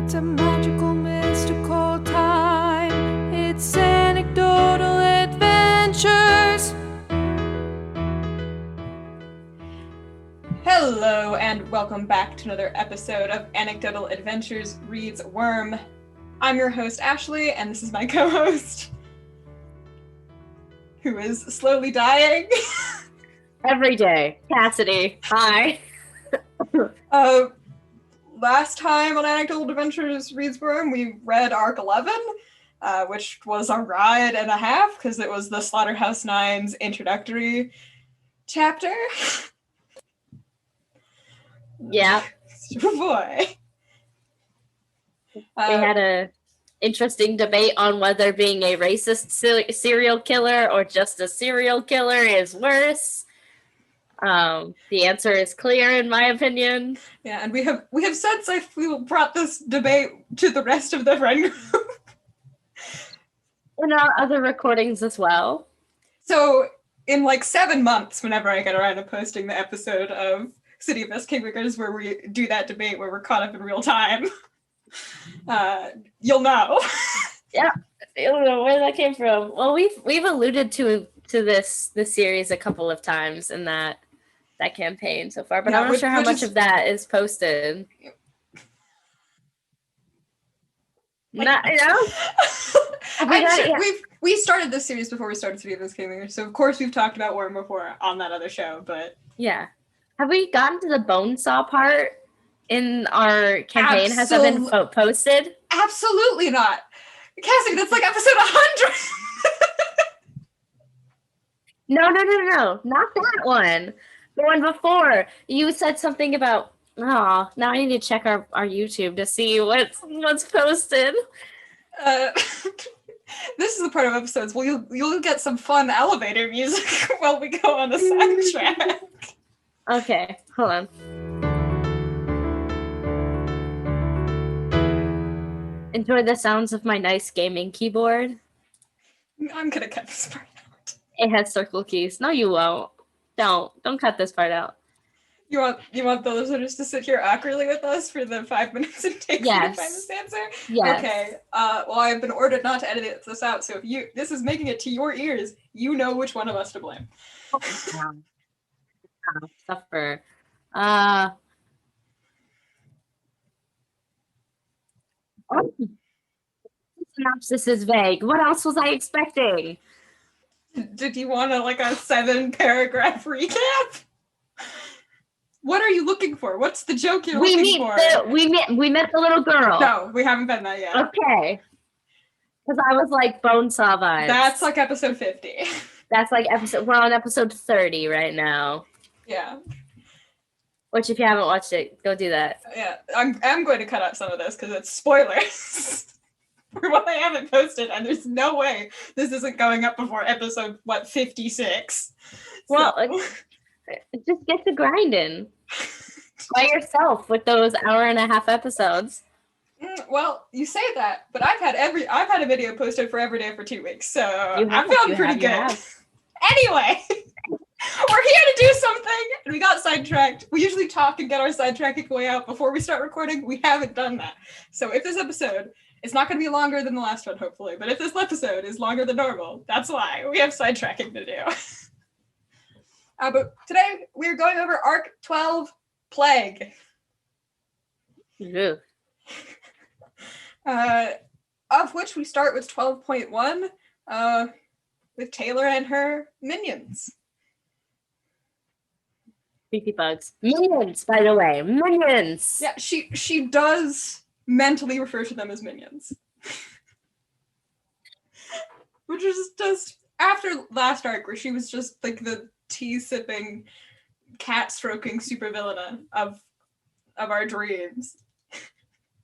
It's a magical, mystical time. It's Anecdotal Adventures. Hello, and welcome back to another episode of Anecdotal Adventures Reads Worm. I'm your host, Ashley, and this is my co-host, who is slowly dying. Every day. Cassidy. Hi. Last time on Anecdotal Adventures Reads Worm, we read Arc 11, which was a ride and a half, because it was the Slaughterhouse-9's introductory chapter. Yeah. Boy. We had a interesting debate on whether being a racist serial killer or just a serial killer is worse. The answer is clear in my opinion. Yeah, and we have since brought this debate to the rest of the friend group. In our other recordings as well. So in like 7 months, whenever I get around to posting the episode of City of Best Kingmakers where we do that debate where we're caught up in real time, you'll know. Yeah, I don't know where that came from. Well, we've alluded to this series a couple of times in that campaign so far, but yeah, I'm not sure how much of that is posted. Not, you know? We started this series before we started City of Best Kingmakers, so of course we've talked about Worm before on that other show, but yeah. Have we gotten to the bone saw part in our campaign? Has that been posted? Absolutely not. Cassidy, that's like episode 100. No. Not that one. The one before. You said something about, now I need to check our YouTube to see what's posted. This is the part of episodes. Well, you'll get some fun elevator music while we go on a sidetrack. Okay, hold on. Enjoy the sounds of my nice gaming keyboard. I'm gonna cut this part out. It has circle keys. No, you won't. Don't cut this part out. You want the listeners to sit here awkwardly with us for the 5 minutes it takes to find this answer? Yes. Okay. Well, I've been ordered not to edit this out, so if this is making it to your ears, you know which one of us to blame. Suffer. Synopsis is vague. What else was I expecting? Did you want a 7-paragraph recap? What are you looking for? What's the joke you're looking for? We met the little girl. No, we haven't done that yet. Okay. Because I was like bone saw vibes. That's like episode 50. That's like we're on episode 30 right now. Yeah. Which, if you haven't watched it, go do that. Yeah, I'm going to cut out some of this because it's spoilers for what I haven't posted, and there's no way this isn't going up before episode 56. Well, just get to grinding by yourself with those hour-and-a-half episodes. Well, you say that, but I've had a video posted for every day for 2 weeks, so I'm feeling pretty good. Anyway. We're here to do something, and we got sidetracked. We usually talk and get our sidetracking way out before we start recording. We haven't done that. So if this episode, it's not going to be longer than the last one, hopefully, but if this episode is longer than normal, that's why. We have sidetracking to do. But today, we're going over Arc 12, Plague. Yeah. Of which we start with 12.1, with Taylor and her minions. Creepy bugs. Minions, by the way. Minions! Yeah, she does mentally refer to them as minions. Which is just, after last arc, where she was just like the tea-sipping, cat-stroking supervillain of our dreams.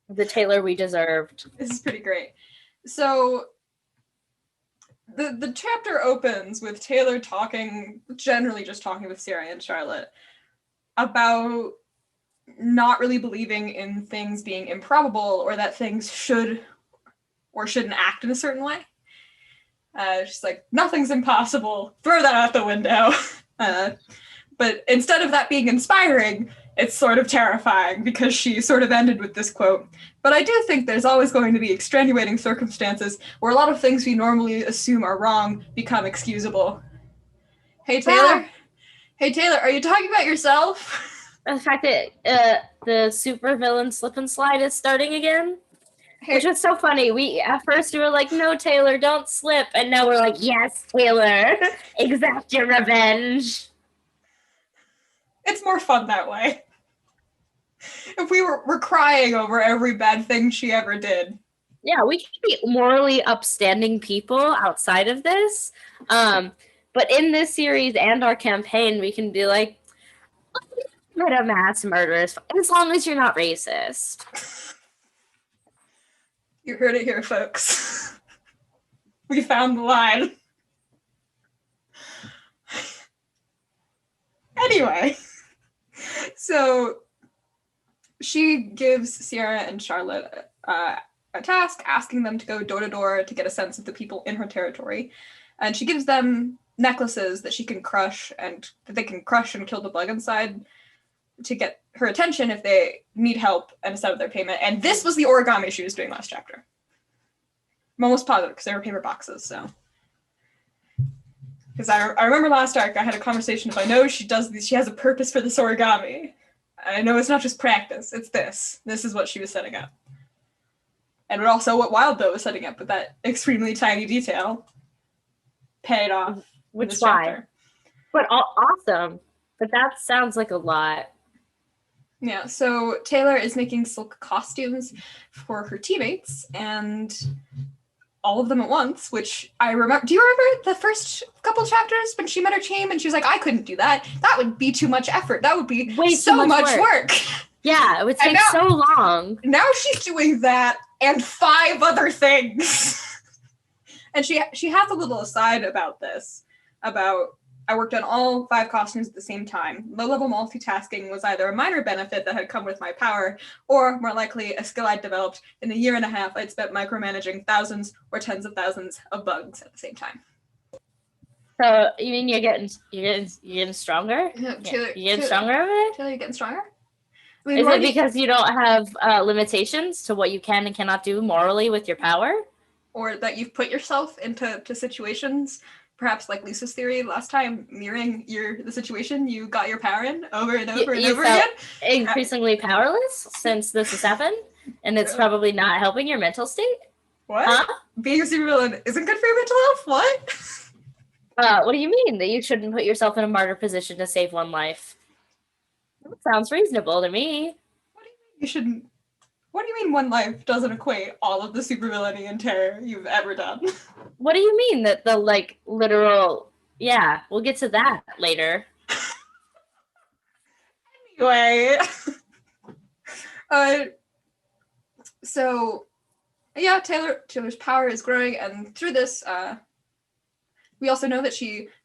The Taylor we deserved. This is pretty great. So, the chapter opens with Taylor generally just talking with Sarah and Charlotte, about not really believing in things being improbable or that things should or shouldn't act in a certain way. She's like, nothing's impossible, throw that out the window. But instead of that being inspiring, it's sort of terrifying because she sort of ended with this quote. But I do think there's always going to be extenuating circumstances where a lot of things we normally assume are wrong become excusable. Hey, Taylor? Hey, Taylor, are you talking about yourself? The fact that the supervillain slip and slide is starting again? Hey. Which was so funny. At first we were like, no, Taylor, don't slip. And now we're like, yes, Taylor, exact your revenge. It's more fun that way. If we're crying over every bad thing she ever did. Yeah, we can be morally upstanding people outside of this. But in this series and our campaign, we can be like, let a mass murderers, as long as you're not racist. You heard it here, folks. We found the line. Anyway, so she gives Sierra and Charlotte a task, asking them to go door to door to get a sense of the people in her territory. And she gives them necklaces that she can crush and that they can crush and kill the bug inside to get her attention if they need help and instead of their payment. And this was the origami she was doing last chapter. I'm almost positive because they were paper boxes, so. Because I remember last arc I had a conversation, if I know she does this, she has a purpose for this origami. I know it's not just practice, it's this. This is what she was setting up. And also what Wildbow was setting up with that extremely tiny detail paid off. Which why? But awesome. But that sounds like a lot. Yeah, so Taylor is making silk costumes for her teammates and all of them at once, which I remember. Do you remember the first couple chapters when she met her team and she was like, I couldn't do that. That would be too much effort. That would be way so much work. Yeah, it would take so long. Now she's doing that and 5 other things. And she has a little aside about this, about I worked on all 5 costumes at the same time. Low-level multitasking was either a minor benefit that had come with my power, or more likely a skill I'd developed in the year and a half I'd spent micromanaging thousands or tens of thousands of bugs at the same time. So you mean you're getting stronger? Yeah, Taylor, you're getting stronger of it? Taylor, you're getting stronger? I mean, is it because you don't have limitations to what you can and cannot do morally with your power? Or that you've put yourself into situations, perhaps like Lisa's theory last time, mirroring the situation you got your power in over and over and over again? Increasingly powerless since this has happened, and it's probably not helping your mental state? What? Huh? Being a supervillain isn't good for your mental health? What? What do you mean? That you shouldn't put yourself in a martyr position to save one life? That sounds reasonable to me. What do you mean you shouldn't? What do you mean one life doesn't equate all of the supervillainy and terror you've ever done? What do you mean that the, literal... Yeah, we'll get to that later. Anyway. So, yeah, Taylor's power is growing, and through this, we also know that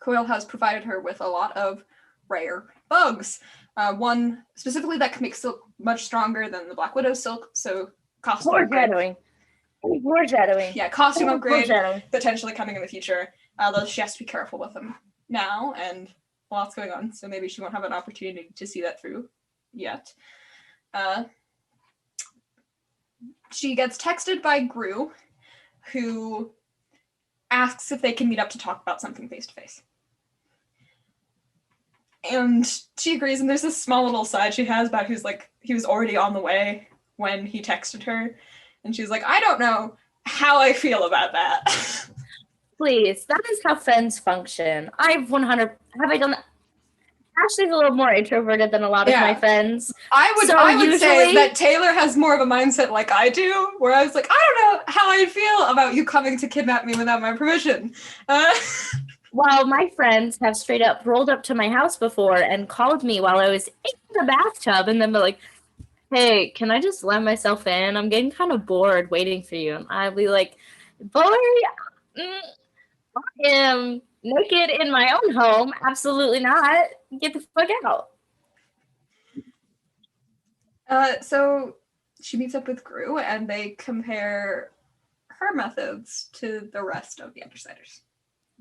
Coil has provided her with a lot of rare bugs. One specifically that can make silk much stronger than the Black Widow silk, so costume upgrade. Foreshadowing. Yeah, costume upgrade potentially coming in the future, although she has to be careful with them now, and lots going on, so maybe she won't have an opportunity to see that through yet. She gets texted by Gru, who asks if they can meet up to talk about something face-to-face. And she agrees, and there's this small little side she has about he was already on the way when he texted her. And she's like, I don't know how I feel about that. Please, that is how friends function. Have I done that? Ashley's a little more introverted than a lot of my friends. I would say that Taylor has more of a mindset like I do, where I was like, I don't know how I feel about you coming to kidnap me without my permission. While my friends have straight up rolled up to my house before and called me while I was in the bathtub and then be like, hey, can I just let myself in? I'm getting kind of bored waiting for you. And I'd be like, boy, I am naked in my own home. Absolutely not. Get the fuck out. So she meets up with Gru and they compare her methods to the rest of the Undersiders.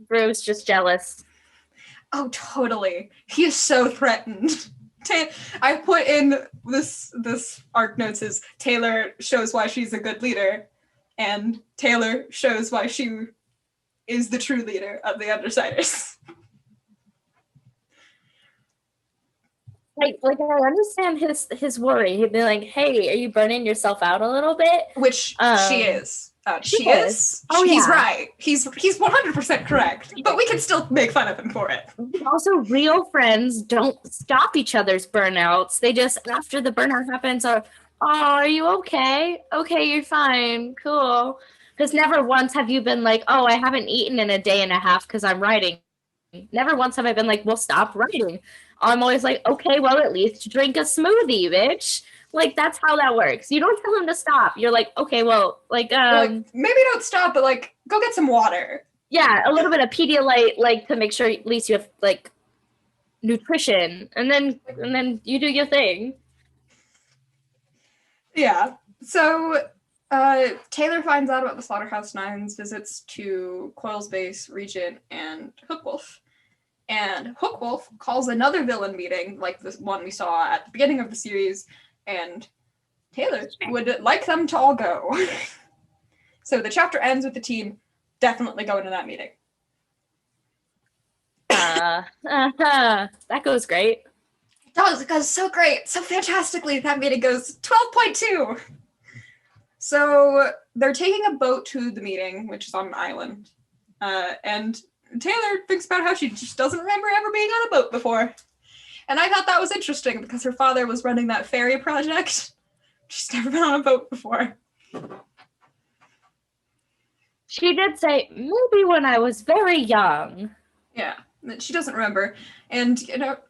Gru's just jealous. Oh, totally. He is so threatened I put in this arc notes is Taylor shows why she's a good leader, and Taylor shows why she is the true leader of the Undersiders. Like I understand his worry. He'd be like, "Hey, are you burning yourself out a little bit?" Which she is. She is. Oh, he's yeah. right. He's 100% correct. But we can still make fun of him for it. Also, real friends don't stop each other's burnouts. They just, after the burnout happens, are you okay? Okay, you're fine. Cool. Because never once have you been like, oh, I haven't eaten in a day and a half because I'm writing. Never once have I been like, well, stop writing. I'm always like, okay, well, at least drink a smoothie, bitch. Like, that's how that works. You don't tell him to stop. You're like, okay, well, like maybe don't stop, but like, go get some water. Yeah, a little bit of Pedialyte, like, to make sure at least you have like nutrition, and then you do your thing. Yeah. So Taylor finds out about the Slaughterhouse Nine's visits to Coil's base, Regent, and Hookwolf. And Hookwolf calls another villain meeting, like this one we saw at the beginning of the series, and Taylor would like them to all go. So the chapter ends with the team definitely going to that meeting. That goes great. It goes so great, so fantastically. That meeting goes 12.2. So they're taking a boat to the meeting, which is on an island. And Taylor thinks about how she just doesn't remember ever being on a boat before. And I thought that was interesting because her father was running that ferry project. She's never been on a boat before. She did say, maybe when I was very young. Yeah, she doesn't remember. And,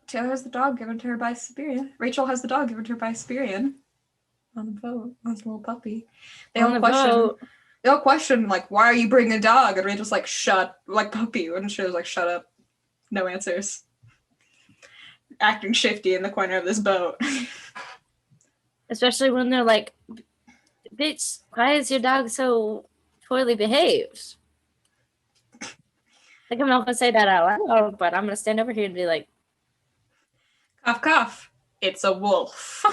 Taylor has the dog given to her by Siberian. Rachel has the dog given to her by Siberian. On the boat. On this little puppy. They all question, like, why are you bringing a dog? And Rachel's like, puppy. And she was like, shut up. No answers. Acting shifty in the corner of this boat. Especially when they're like, bitch, why is your dog so poorly behaved? Like, I'm not going to say that out loud, but I'm going to stand over here and be like, cough, cough. It's a wolf.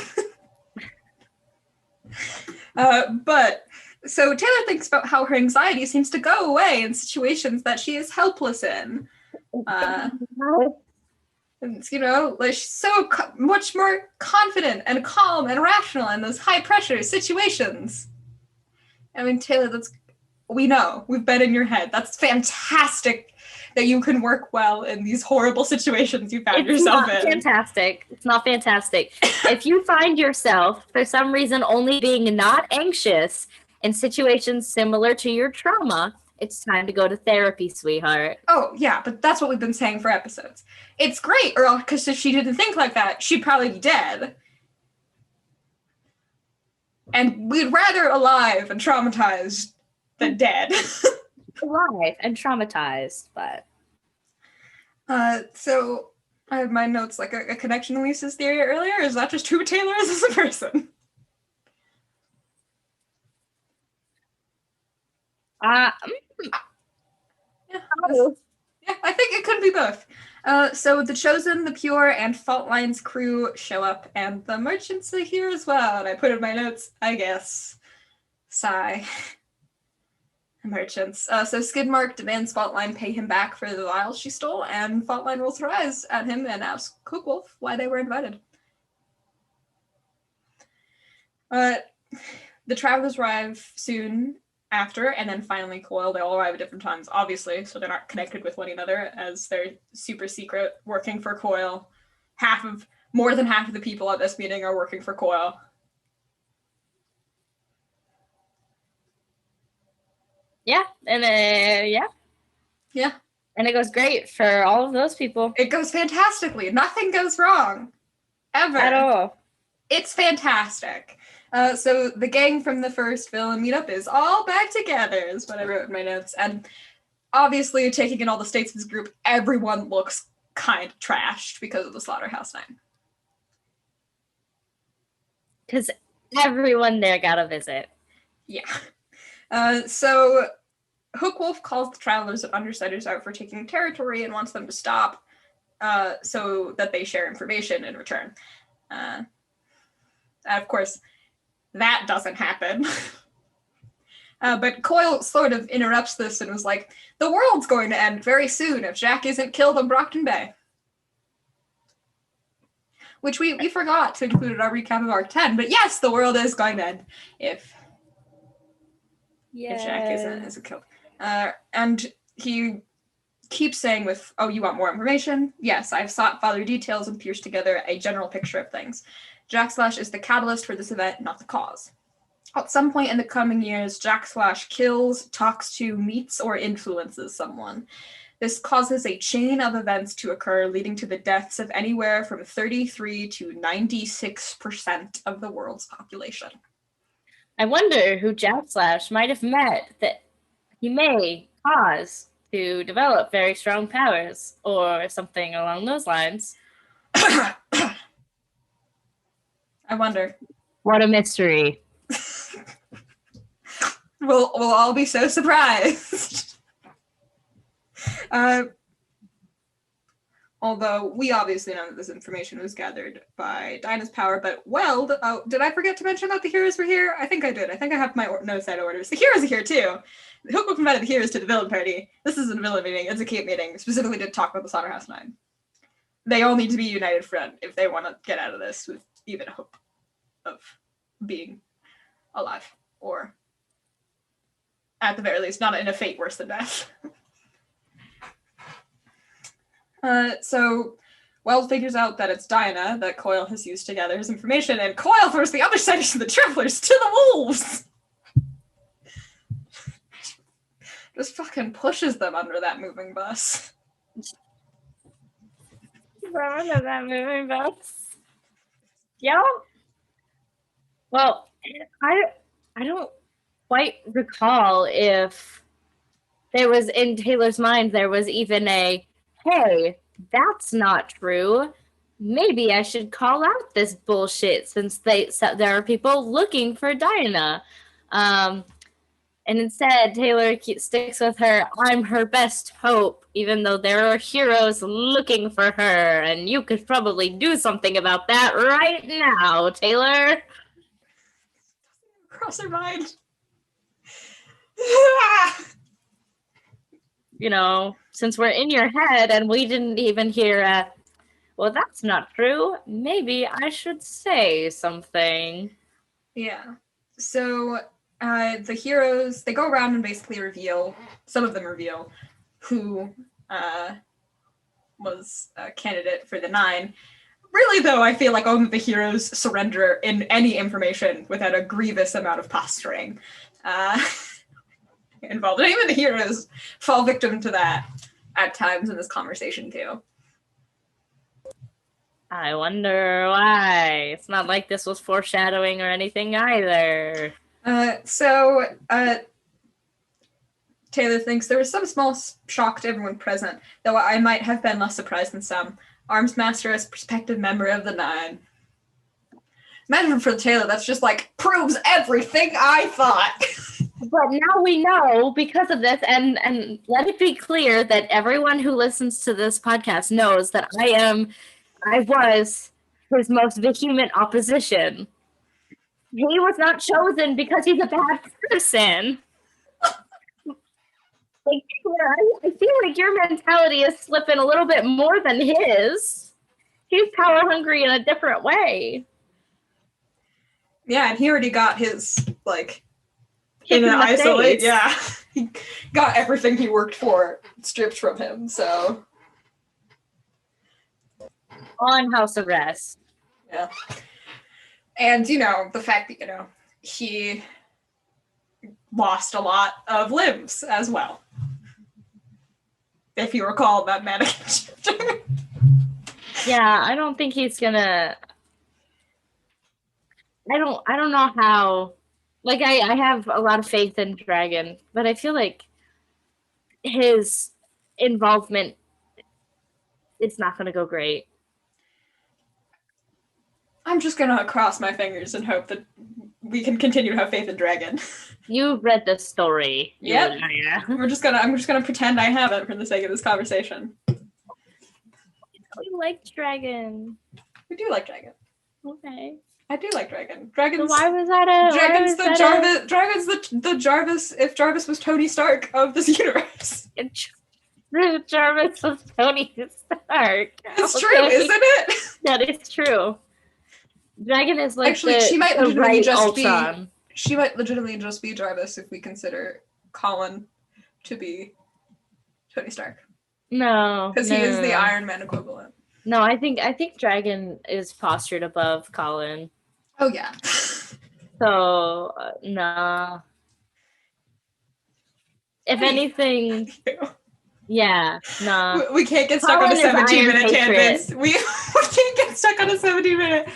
But so Taylor thinks about how her anxiety seems to go away in situations that she is helpless in. And, like she's so much more confident and calm and rational in those high pressure situations. I mean, Taylor, we know, we've been in your head. That's fantastic that you can work well in these horrible situations you found yourself in. It's not fantastic. If you find yourself, for some reason, only being not anxious in situations similar to your trauma, it's time to go to therapy, sweetheart. Oh, yeah, but that's what we've been saying for episodes. It's great, or because if she didn't think like that, she'd probably be dead. And we'd rather alive and traumatized than dead. Alive and traumatized, but... So, I have my notes, like a connection to Lisa's theory earlier. Is that just who Taylor is as a person? Yeah, I think it could be both. So the Chosen, the Pure, and Fault Line's crew show up, and the merchants are here as well. And I put in my notes, I guess. Sigh. Merchants. So Skidmark demands Faultline pay him back for the vials she stole, and Faultline rolls her eyes at him and asks Cookwolf why they were invited. The travelers arrive soon after, and then finally Coil. They all arrive at different times, obviously, so they're not connected with one another, as they're super secret, working for Coil. More than half of the people at this meeting are working for Coil. Yeah, and yeah, and it goes great for all of those people. It goes fantastically. Nothing goes wrong, ever at all. It's fantastic. So the gang from the first villain meetup is all back together, is what I wrote in my notes. And obviously, taking in all the states of this group, everyone looks kind of trashed because of the Slaughterhouse Nine. Because everyone there got a visit. Yeah. So Hookwolf calls the travelers and Undersiders out for taking territory and wants them to stop. so that they share information in return. Of course, that doesn't happen. But Coyle sort of interrupts this and was like, the world's going to end very soon if Jack isn't killed on Brockton Bay. Which we forgot to include in our recap of Arc 10, but yes, the world is going to end if Jack isn't killed. And he keeps saying with, oh, you want more information? Yes, I've sought further details and pierced together a general picture of things. Jack Slash is the catalyst for this event, not the cause. At some point in the coming years, Jack Slash kills, talks to, meets, or influences someone. This causes a chain of events to occur, leading to the deaths of anywhere from 33 to 96% of the world's population. I wonder who Jack Slash might have met that he may cause to develop very strong powers, or something along those lines. I wonder. What a mystery. We'll all be so surprised. Although we obviously know that this information was gathered by Dinah's power, but Weld, did I forget to mention that the heroes were here? I think I did. I think I have my notes out of orders. The heroes are here too. Hook invited the heroes to the villain party. This isn't a villain meeting, it's a cape meeting, specifically to talk about the Slaughterhouse 9. They all need to be a united front if they want to get out of this with even a hope of being alive, or at the very least, not in a fate worse than death. So Weld figures out that it's Dinah that Coyle has used to gather his information, and Coyle throws the other side of the travelers to the wolves! Just fucking pushes them under that moving bus. Under that moving bus. Yeah. Well, I don't quite recall if there was, in Taylor's mind, there was even a, hey, that's not true. Maybe I should call out this bullshit since there are people looking for Dinah. And instead, Taylor sticks with her, I'm her best hope, even though there are heroes looking for her, and you could probably do something about that right now, Taylor. Cross her mind. You know, since we're in your head and we didn't even hear, well, that's not true. Maybe I should say something. Yeah. So the heroes, they go around and basically reveal, some of them reveal, who was a candidate for the 9. Really, though, I feel like only the heroes surrender in any information without a grievous amount of posturing involved. And even the heroes fall victim to that at times in this conversation, too. I wonder why. It's not like this was foreshadowing or anything either. So Taylor thinks there was some small shock to everyone present, though I might have been less surprised than some. Arms Master as prospective member of the 9. Imagine for Taylor, that's just like, proves everything I thought. But now we know because of this, and let it be clear that everyone who listens to this podcast knows that I was his most vehement opposition. He was not chosen because he's a bad person. Like, I feel like your mentality is slipping a little bit more than his. He's power hungry in a different way. Yeah, and he already got his, like, in an isolate. Yeah, he got everything he worked for stripped from him, so. On house arrest. Yeah. And, you know, the fact that, you know, he lost a lot of limbs as well. If you recall that mannequin chapter. Yeah, I don't think he's gonna... I don't know how... Like, I have a lot of faith in Dragon, but I feel like his involvement, it's not gonna go great. I'm just gonna cross my fingers and hope that we can continue to have faith in Dragon. You read the story. Yep. I'm just gonna pretend I haven't for the sake of this conversation. We like dragon. We do like dragon. Okay. I do like dragon. Dragons. So why was that a? Dragon's the Jarvis. Dragon's the Jarvis. If Jarvis was Tony Stark of this universe. Jarvis was Tony Stark. It's true, isn't it? That is true. Dragon is like actually, she might legitimately just Ultron. be. She might legitimately just be Jarvis if we consider Colin to be Tony Stark. No, because he is the Iron Man equivalent. No, I think Dragon is postured above Colin. Oh yeah. So no. If anything, yeah, no. We can't get stuck on a 17-minute tangent. We can't get stuck on a 17-minute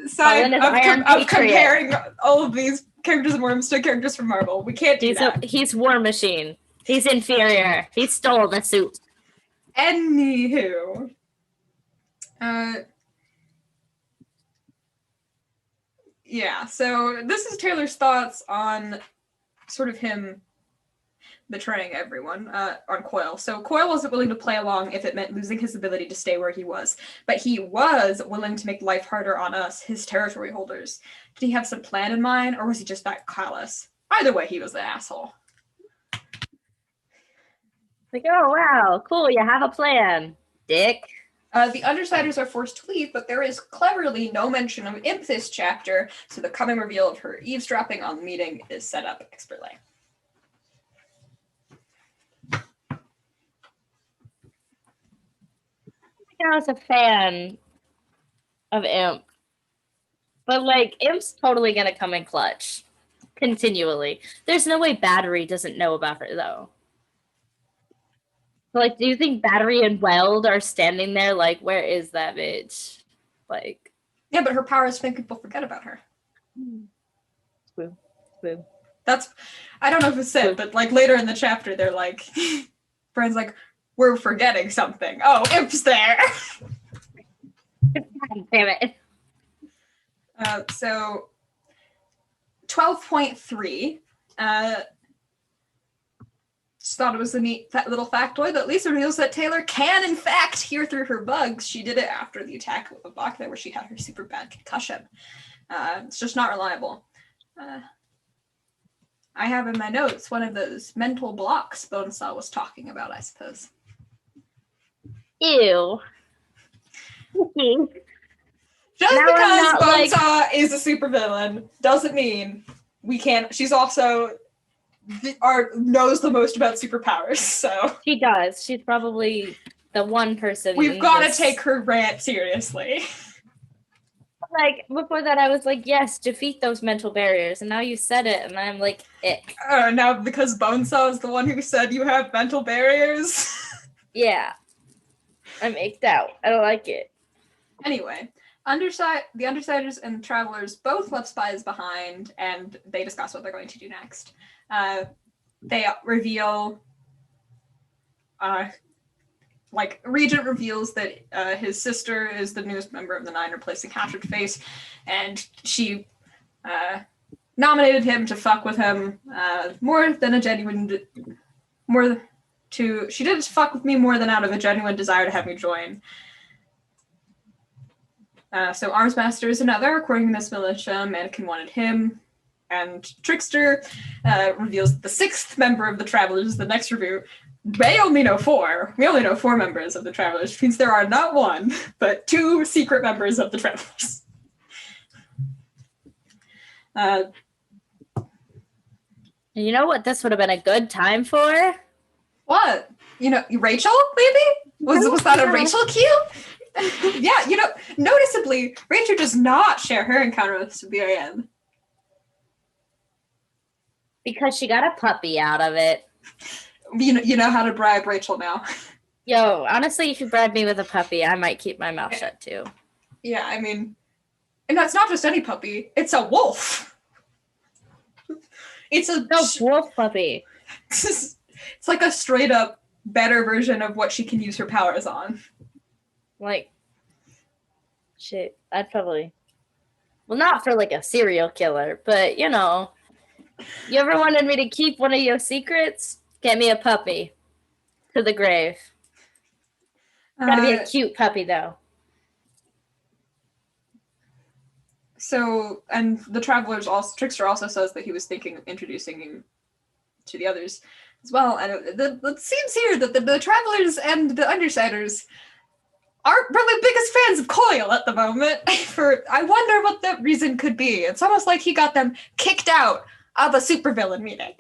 side of comparing all of these characters in Worms to characters from Marvel. We can't do that. He's War Machine. He's inferior. He stole the suit. Anywho. Yeah, so this is Taylor's thoughts on sort of him betraying everyone on Coil. So Coil wasn't willing to play along if it meant losing his ability to stay where he was, but he was willing to make life harder on us, his territory holders. Did he have some plan in mind, or was he just that callous? Either way, he was the asshole. Like, oh wow, cool, you have a plan, dick. The Undersiders are forced to leave, but there is cleverly no mention of Imp this chapter, so the coming reveal of her eavesdropping on the meeting is set up expertly. I was a fan of Imp, but like Imp's totally gonna come in clutch continually. There's no way Battery doesn't know about her though. So, like, do you think Battery and Weld are standing there like, where is that bitch? Like, yeah, but her powers make people forget about her. Boo, boo. That's, I don't know if it's said, but like later in the chapter, they're like, Brian's like, we're forgetting something. Oh, Imp's there. God damn it. So 12.3, just thought it was a neat little factoid that Lisa reveals that Taylor can in fact hear through her bugs. She did it after the attack of Bakta where she had her super bad concussion. It's just not reliable. I have in my notes one of those mental blocks Bonesaw was talking about, I suppose. Ew. Just now because Bonesaw is a supervillain doesn't mean we can't. She's also knows the most about superpowers, so. She does. She's probably the one person. We've got to take her rant seriously. Like, before that, I was like, yes, defeat those mental barriers. And now you said it, and I'm like, ick. Now because Bonesaw is the one who said you have mental barriers? Yeah. I'm icked out. I don't like it. Anyway, the Undersiders and the Travelers both left spies behind, and they discuss what they're going to do next. They reveal... Regent reveals that his sister is the newest member of the Nine, replacing Hatchet Face, and she nominated him to fuck with him she did fuck with me more than out of a genuine desire to have me join. So Armsmaster is another, according to Miss Militia. Mannequin wanted him, and Trickster reveals the sixth member of the Travelers. The next review. They only know 4. We only know 4 members of the Travelers, which means there are not 1, but 2 secret members of the Travelers. You know what this would have been a good time for? What? Rachel, maybe? Was that a Rachel cue? Yeah, noticeably, Rachel does not share her encounter with Siberian. Because she got a puppy out of it. You know how to bribe Rachel now. Yo, honestly, if you bribe me with a puppy, I might keep my mouth shut too. Yeah, I mean, and that's not just any puppy. It's a wolf. It's a wolf puppy. It's like a straight up better version of what she can use her powers on. Like, shit, I'd probably, well, not for like a serial killer, but you ever wanted me to keep one of your secrets? Get me a puppy to the grave. Gotta be a cute puppy, though. So, and the Trickster also says that he was thinking of introducing him to the others as well. And it seems here that the Travelers and the Undersiders aren't really the biggest fans of Coil at the moment. I wonder what the reason could be. It's almost like he got them kicked out of a supervillain meeting.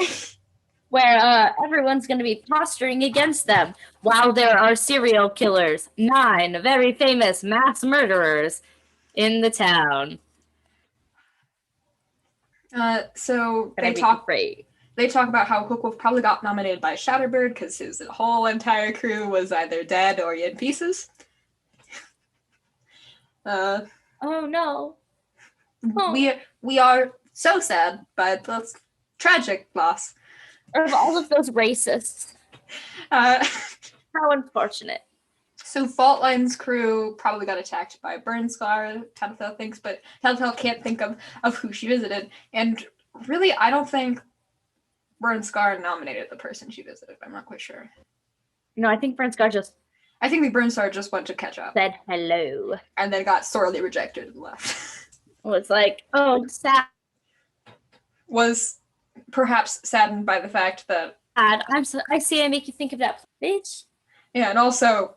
Where everyone's going to be posturing against them while there are serial killers, 9 very famous mass murderers in the town. So they talk about how Hookwolf probably got nominated by Shatterbird because his whole entire crew was either dead or in pieces. Oh no. Oh. We are so sad, but that's tragic loss. Of all of those racists. How unfortunate. So Faultline's crew probably got attacked by Burnscar, Tattletale thinks, but Tattletale can't think of who she visited. And really, I don't think Burnscar nominated the person she visited. I'm not quite sure. No, I think Burnscar just went to catch up. Said hello. And then got sorely rejected and left. Was like, oh, sad. Was perhaps saddened by the fact that I see I make you think of that bitch. Yeah, and also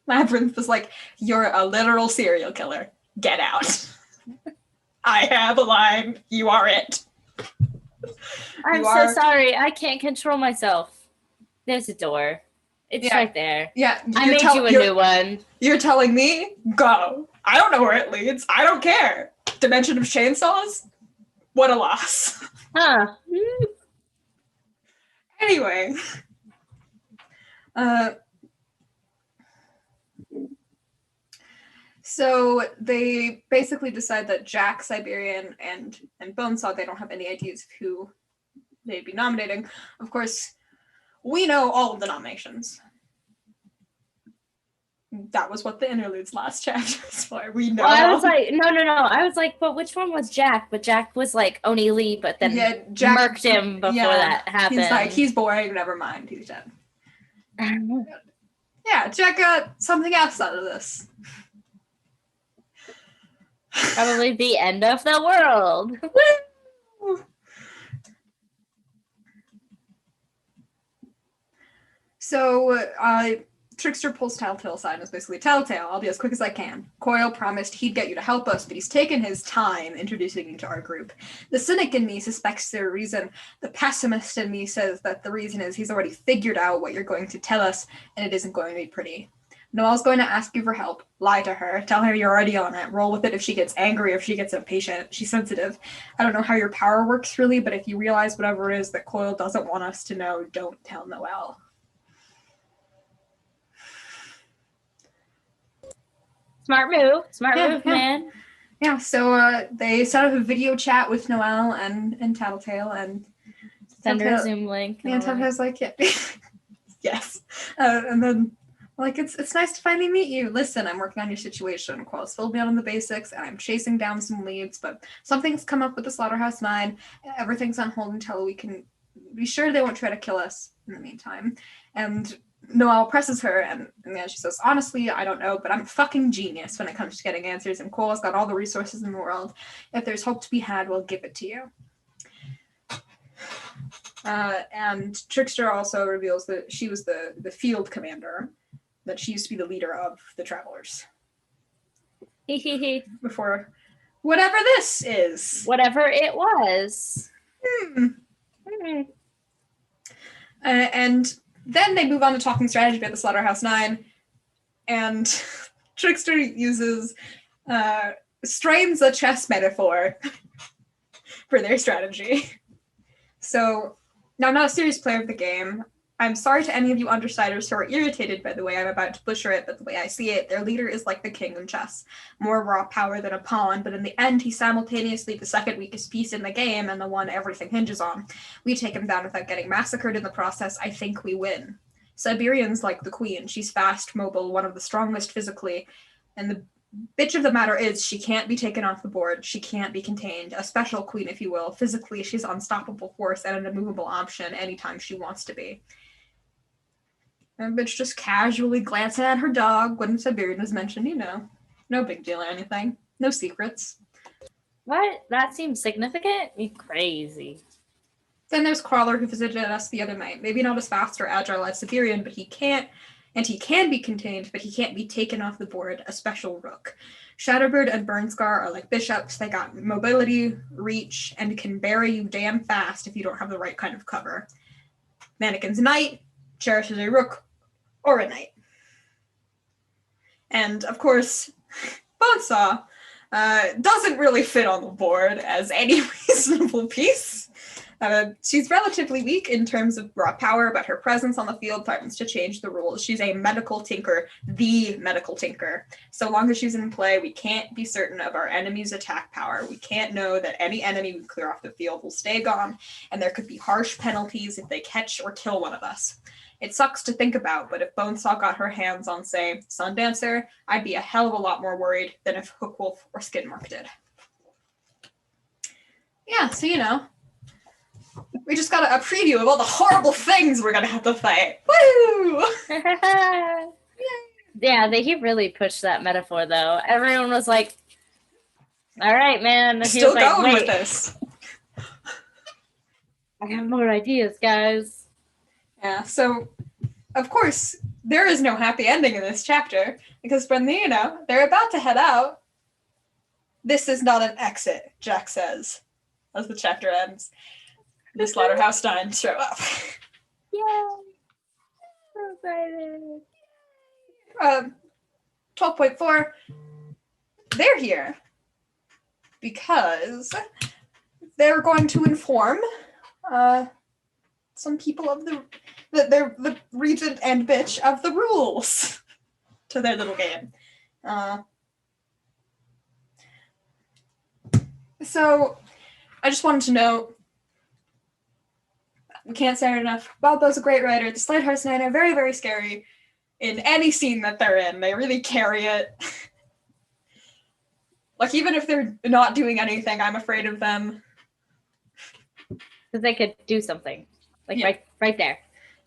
Labyrinth was like, you're a literal serial killer. Get out. I have a line. You are it. I'm so sorry. I can't control myself. There's a door. It's right there. Yeah. I made you a new one. You're telling me? Go. I don't know where it leads. I don't care. Dimension of Chainsaws? What a loss. Huh. Anyway. So they basically decide that Jack, Siberian, and Bonesaw, they don't have any ideas of who they'd be nominating. Of course, we know all of the nominations. That was what the interludes last chapter was for. We know. Well, I was like, no. I was like, but which one was Jack? But Jack was like Oni Lee, but then Jack murked him before that happened. He's like, he's boring, never mind, he's dead. Yeah, Jack got something else out of this. Probably the end of the world. Woo! So, Trickster pulls Tattletale aside and is basically, Tattletale, I'll be as quick as I can. Coil promised he'd get you to help us, but he's taken his time introducing you to our group. The cynic in me suspects there's a reason. The pessimist in me says that the reason is he's already figured out what you're going to tell us, and it isn't going to be pretty. Noelle's going to ask you for help. Lie to her. Tell her you're already on it. Roll with it if she gets angry or if she gets impatient. She's sensitive. I don't know how your power works really, but if you realize whatever it is that Coil doesn't want us to know, don't tell Noelle. Smart move, man. Yeah, so they set up a video chat with Noelle and Tattletale and send her a Zoom link. And Tattletale's like, yeah. Yes. And then like, it's nice to finally meet you. Listen, I'm working on your situation. Coil's filled me out on the basics, and I'm chasing down some leads, but something's come up with the Slaughterhouse 9. Everything's on hold until we can be sure they won't try to kill us in the meantime. And Noelle presses her, and then she says, honestly, I don't know, but I'm a fucking genius when it comes to getting answers, and Cole's got all the resources in the world. If there's hope to be had, we'll give it to you. And Trickster also reveals that she was the field commander, that she used to be the leader of the Travelers. Before whatever this is. Whatever it was. And then they move on to talking strategy about the Slaughterhouse 9, and Trickster strains a chess metaphor for their strategy. So, now I'm not a serious player of the game. I'm sorry to any of you undersiders who are irritated by the way I'm about to butcher it, but the way I see it, their leader is like the king in chess. More raw power than a pawn, but in the end, he's simultaneously the second weakest piece in the game and the one everything hinges on. We take him down without getting massacred in the process. I think we win. Siberian's like the queen. She's fast, mobile, one of the strongest physically, and the bitch of the matter is she can't be taken off the board. She can't be contained. A special queen, if you will. Physically, she's an unstoppable force and an immovable option anytime she wants to be. And bitch just casually glancing at her dog when Siberian was mentioned, you know. No big deal or anything. No secrets. What? That seems significant? You crazy. Then there's Crawler, who visited us the other night. Maybe not as fast or agile as Siberian, but he can be contained, but he can't be taken off the board, a special rook. Shatterbird and Burnscar are like bishops. They got mobility, reach, and can bury you damn fast if you don't have the right kind of cover. Mannequin's knight cherishes a rook or a knight. And, of course, Bonesaw doesn't really fit on the board as any reasonable piece. She's relatively weak in terms of raw power, but her presence on the field threatens to change the rules. She's a medical tinker, the medical tinker. So long as she's in play, we can't be certain of our enemy's attack power. We can't know that any enemy we clear off the field will stay gone, and there could be harsh penalties if they catch or kill one of us. It sucks to think about, but if Bonesaw got her hands on, say, Sundancer, I'd be a hell of a lot more worried than if Hookwolf or Skidmark did. Yeah, so you know, we just got a preview of all the horrible things we're gonna have to fight. Woo! Yeah, he really pushed that metaphor, though. Everyone was like, all right, man. Still going with this. I have more ideas, guys. Yeah, so, of course, there is no happy ending in this chapter, because when they're about to head out, this is not an exit, Jack says, as the chapter ends. The Slaughterhouse Nine show up. Yeah. So excited. 12.4, they're here because they're going to inform some people of the regent and bitch of the rules to their little game. So I just wanted to note, we can't say it enough, Wildbow's a great writer. The Slaughterhouse Nine are very, very scary in any scene that they're in. They really carry it. Like, even if they're not doing anything, I'm afraid of them. Because they could do something. Like, right there.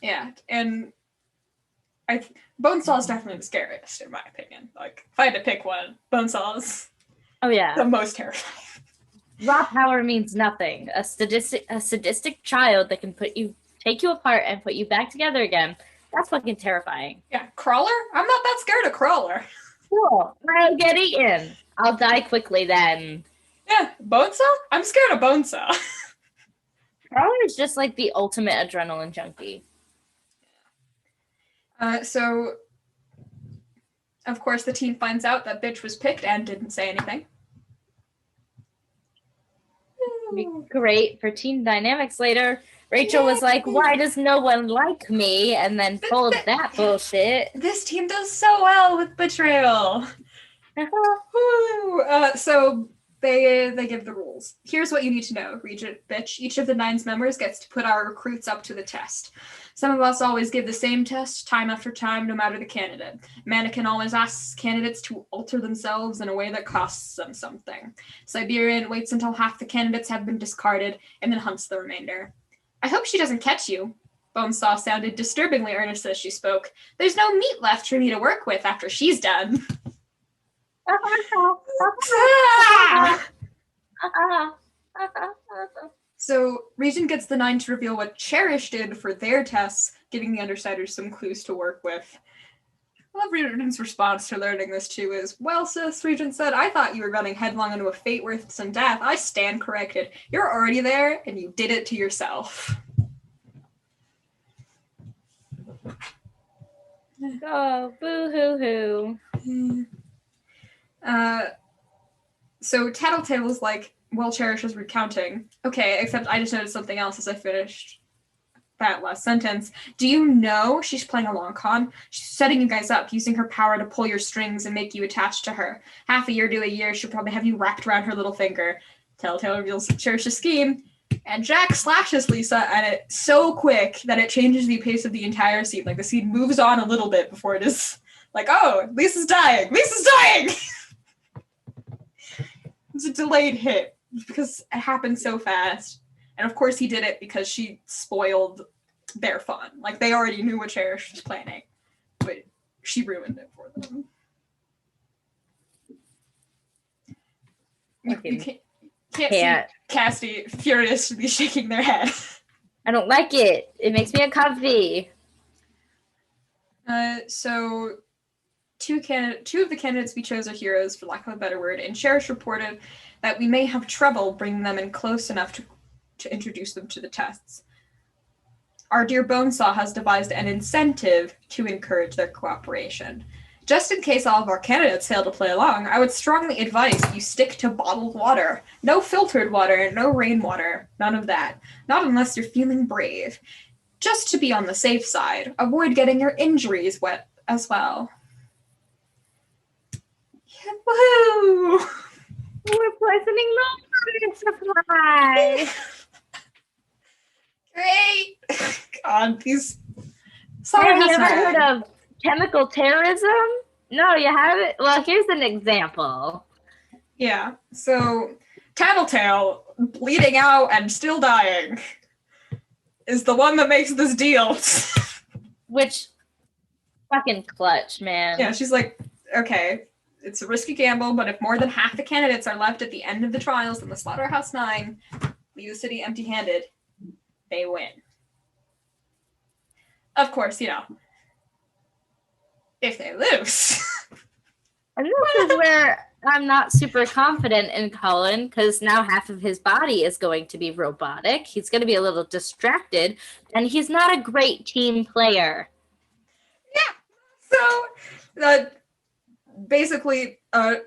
Yeah, and Bonesaw is definitely the scariest, in my opinion. Like, if I had to pick one, Bonesaw's the most terrifying. Raw power means nothing. A sadistic child that can take you apart and put you back together again. That's fucking terrifying. Yeah, Crawler? I'm not that scared of Crawler. Cool. I'll get eaten. I'll die quickly then. Yeah, Bonesaw? I'm scared of Bonesaw. Crawler is just like the ultimate adrenaline junkie. So, of course, the team finds out that bitch was picked and didn't say anything. Great for team dynamics later. Rachel was like, why does no one like me? And then pulled that bullshit. This team does so well with betrayal. So they give the rules. Here's what you need to know, Regent bitch. Each of the Nine's members gets to put our recruits up to the test. Some of us always give the same test, time after time, no matter the candidate. Mannequin always asks candidates to alter themselves in a way that costs them something. Siberian waits until half the candidates have been discarded and then hunts the remainder. I hope she doesn't catch you. Bonesaw sounded disturbingly earnest as she spoke. There's no meat left for me to work with after she's done. So, Regent gets the Nine to reveal what Cherish did for their tests, giving the Undersiders some clues to work with. I love Regent's response to learning this too is, well, sis, Regent said, I thought you were running headlong into a fate worth some death. I stand corrected. You're already there, and you did it to yourself. Oh, boo-hoo-hoo. So Tattletale was like, while Cherish was recounting, okay, except I just noticed something else as I finished that last sentence. Do you know she's playing a long con? She's setting you guys up, using her power to pull your strings and make you attached to her. Half a year to a year, she'll probably have you wrapped around her little finger. Tattletale reveals Cherish's scheme, and Jack slashes Lisa, and it's so quick that it changes the pace of the entire scene. Like, the scene moves on a little bit before it is like, oh, Lisa's dying! Lisa's dying! It's a delayed hit because it happened so fast. And of course he did it because she spoiled their fun. Like, they already knew what Cherish was planning, but she ruined it for them. You can't see Cassidy furiously shaking their head. I don't like it. It makes me uncomfy. So two of the candidates we chose are heroes, for lack of a better word, and Cherish reported that we may have trouble bringing them in close enough to introduce them to the tests. Our dear Bonesaw has devised an incentive to encourage their cooperation. Just in case all of our candidates fail to play along, I would strongly advise you stick to bottled water. No filtered water, no rainwater, none of that. Not unless you're feeling brave. Just to be on the safe side. Avoid getting your injuries wet as well. Yeah, woohoo! We're poisoning the water supply. Great! God, these... Have you ever heard of chemical terrorism? No, you haven't? Well, here's an example. Yeah, so Tattletale, bleeding out and still dying, is the one that makes this deal. Which, fucking clutch, man. Yeah, she's like, okay, it's a risky gamble, but if more than half the candidates are left at the end of the trials in the Slaughterhouse 9, leave the city empty-handed, they win. Of course, you know, if they lose. And this is where I'm not super confident in Cullen, because now half of his body is going to be robotic. He's going to be a little distracted, and he's not a great team player. Yeah. So, basically, they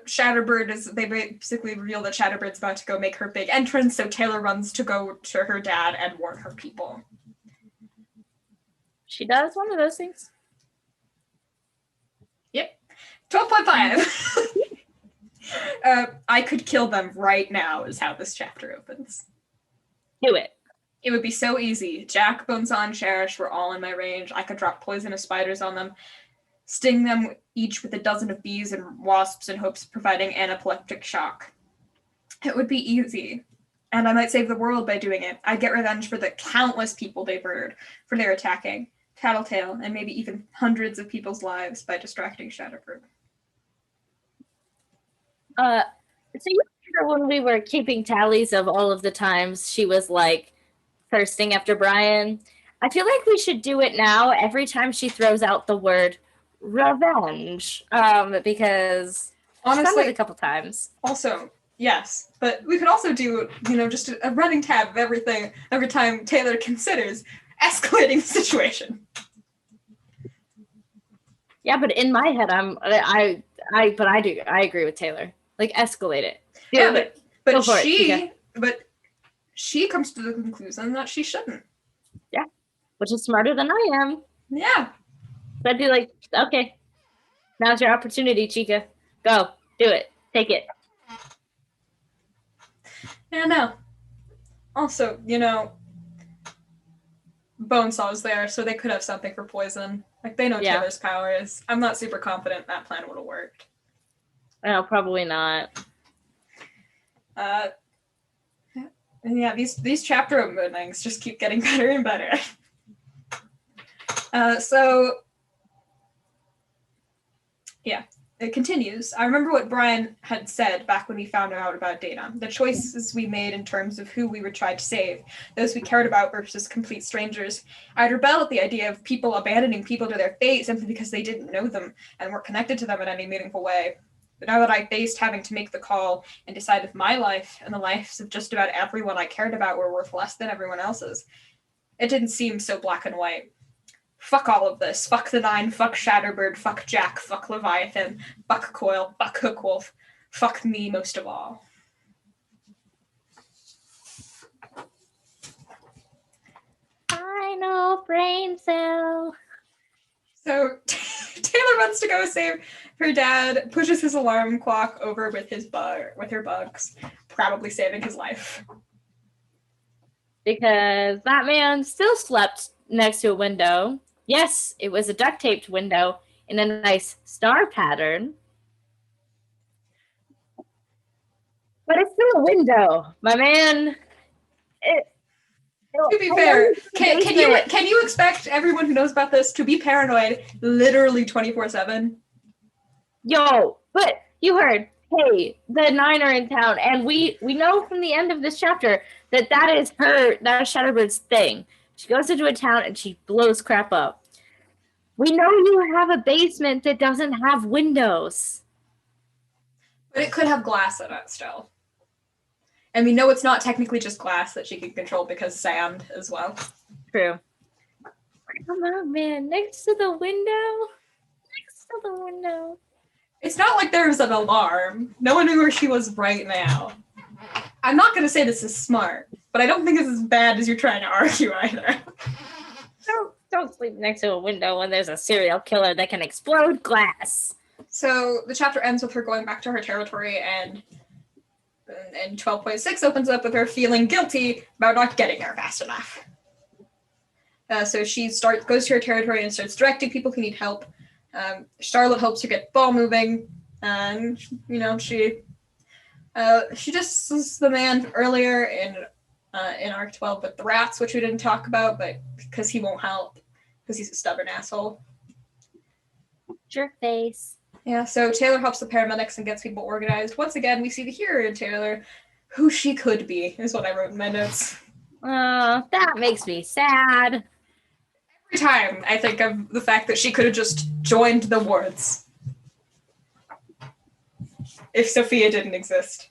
basically reveal that Shatterbird's about to go make her big entrance, so Taylor runs to go to her dad and warn her people. She does one of those things. Yep. 12.5. I could kill them right now is how this chapter opens. Do it. It would be so easy. Jack, Bonesaw, and Cherish were all in my range. I could drop poisonous spiders on them, sting them each with a dozen of bees and wasps in hopes of providing anaphylactic shock. It would be easy. And I might save the world by doing it. I'd get revenge for the countless people they've murdered for their attacking Tattletale, and maybe even hundreds of people's lives by distracting Shatterbird. So you remember when we were keeping tallies of all of the times she was like thirsting after Brian? I feel like we should do it now every time she throws out the word revenge, because honestly, she's done it a couple times. Also, yes, but we could also do, just a running tab of everything every time Taylor considers escalating the situation. Yeah, but in my head, I agree with Taylor. Like, escalate it. But she comes to the conclusion that she shouldn't. Yeah, which is smarter than I am. Yeah. So I'd be like, okay, now's your opportunity, Chica. Go, do it, take it. Yeah, no. Also, Bonesaw's there, so they could have something for poison. Like, they know Taylor's powers. I'm not super confident that plan would have worked. No, probably not. And yeah, these chapter openings just keep getting better and better. Yeah, it continues. I remember what Brian had said back when we found out about Dana. The choices we made in terms of who we would try to save, those we cared about versus complete strangers. I'd rebel at the idea of people abandoning people to their fate simply because they didn't know them and weren't connected to them in any meaningful way. But now that I faced having to make the call and decide if my life and the lives of just about everyone I cared about were worth less than everyone else's, it didn't seem so black and white. Fuck all of this. Fuck the 9, fuck Shatterbird, fuck Jack, fuck Leviathan, fuck Coil, fuck Hookwolf, fuck me most of all. Final brain cell. So Taylor runs to go save her dad, pushes his alarm clock over with her bugs, probably saving his life. Because that man still slept next to a window. Yes, it was a duct taped window in a nice star pattern. But it's still a window, my man. To be fair, can you expect everyone who knows about this to be paranoid literally 24/7? Yo, but you heard, hey, the 9 are in town, and we know from the end of this chapter that is Shadowbird's thing. She goes into a town and she blows crap up. We know you have a basement that doesn't have windows. But it could have glass in it still. And we know it's not technically just glass that she can control because sand as well. True. Come on, man. Next to the window. Next to the window. It's not like there's an alarm. No one knew where she was right now. I'm not going to say this is smart, but I don't think it's as bad as you're trying to argue either. Don't sleep next to a window when there's a serial killer that can explode glass. So the chapter ends with her going back to her territory, and 12.6 opens up with her feeling guilty about not getting there fast enough. So she goes to her territory and starts directing people who need help. Charlotte helps her get the ball moving, and she just was the man earlier in arc 12 with the rats, which we didn't talk about, but because he won't help because he's a stubborn asshole. Jerk face. Yeah, so Taylor helps the paramedics and gets people organized. Once again, we see the hero in Taylor, who she could be, is what I wrote in my notes. That makes me sad. Every time I think of the fact that she could have just joined the wards. If Sophia didn't exist.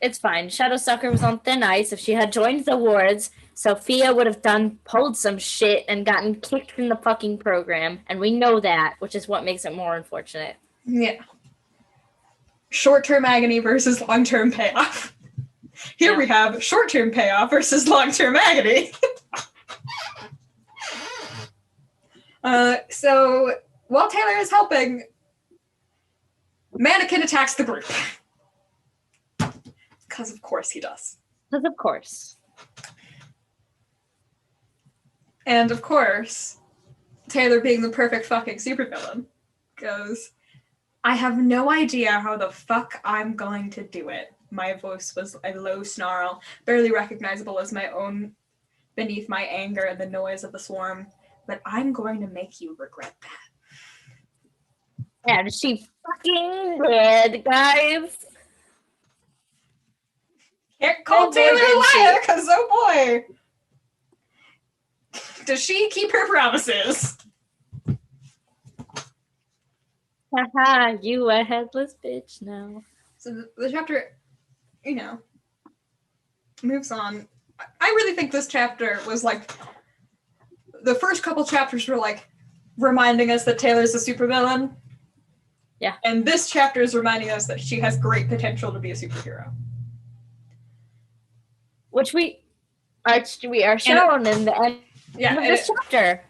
It's fine. Shadowsucker was on thin ice. If she had joined the wards, Sophia would have pulled some shit and gotten kicked from the fucking program. And we know that, which is what makes it more unfortunate. Yeah. Short-term agony versus long-term payoff. Here we have short-term payoff versus long-term agony. So while Taylor is helping, Mannequin attacks the group. Because of course he does. Because of course. And of course, Taylor, being the perfect fucking supervillain, goes, I have no idea how the fuck I'm going to do it. My voice was a low snarl, barely recognizable as my own beneath my anger and the noise of the swarm, but I'm going to make you regret that. And she fucking did, guys. Can't call Taylor a liar, because oh boy, does she keep her promises. Haha, you a headless bitch now. So the chapter, moves on. I really think this chapter was like, the first couple chapters were like reminding us that Taylor's a supervillain. Yeah. And this chapter is reminding us that she has great potential to be a superhero. Which we are shown in the end of this chapter.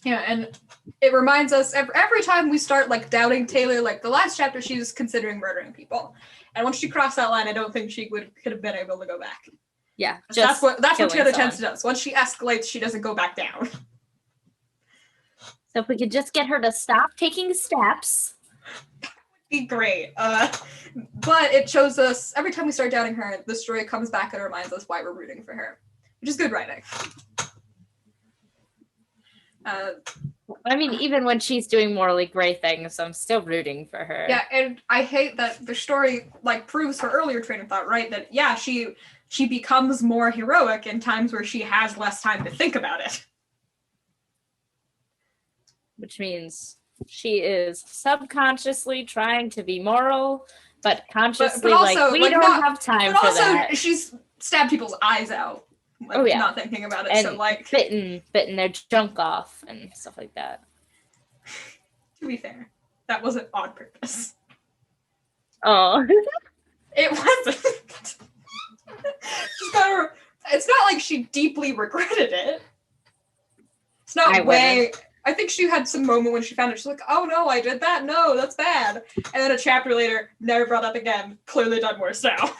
Yeah, and it reminds us every time we start like doubting Taylor, like the last chapter she was considering murdering people. And once she crossed that line, I don't think she could have been able to go back. Yeah. That's what Taylor tends to do. Once she escalates, she doesn't go back down. So if we could just get her to stop taking steps. That would be great. But it shows us, every time we start doubting her, the story comes back and reminds us why we're rooting for her. Which is good writing. I mean, even when she's doing morally gray things, I'm still rooting for her. Yeah, and I hate that the story like proves her earlier train of thought, right? That yeah, she becomes more heroic in times where she has less time to think about it. Which means she is subconsciously trying to be moral, but consciously but also, we don't have time for that. But also, she's stabbed people's eyes out. Like, not thinking about it, and so like bitten their junk off and stuff like that. To be fair, that wasn't on purpose. Oh, it wasn't. It's not like she deeply regretted it. It's not I think she had some moment when she found it. She's like, "Oh no, I did that. No, that's bad." And then a chapter later, never brought up again. Clearly done worse now.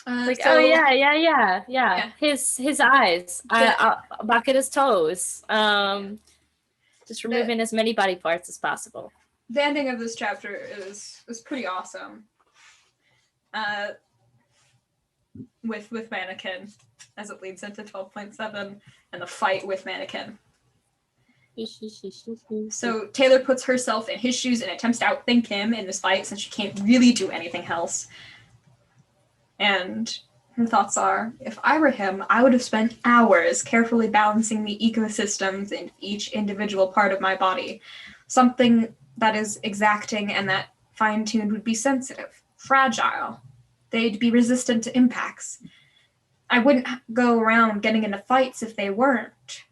oh yeah. His eyes. Back at his toes. Just removing as many body parts as possible. the ending of this chapter is pretty awesome. With Mannequin, as it leads into 12.7 and the fight with Mannequin. So Taylor puts herself in his shoes and attempts to outthink him in this fight since she can't really do anything else. And her thoughts are, if I were him, I would have spent hours carefully balancing the ecosystems in each individual part of my body. Something that is exacting and that fine-tuned would be sensitive, fragile. They'd be resistant to impacts. I wouldn't go around getting into fights if they weren't.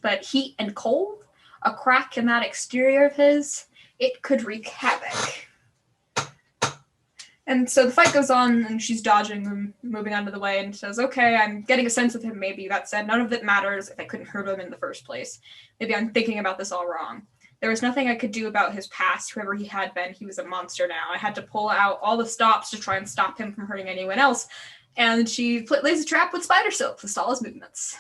But heat and cold, a crack in that exterior of his, it could wreak havoc. And so the fight goes on, and she's dodging him, moving out of the way, and says, okay, I'm getting a sense of him, maybe. That said, none of it matters if I couldn't hurt him in the first place. Maybe I'm thinking about this all wrong. There was nothing I could do about his past, whoever he had been. He was a monster now. I had to pull out all the stops to try and stop him from hurting anyone else. And she lays a trap with spider silk to stall his movements.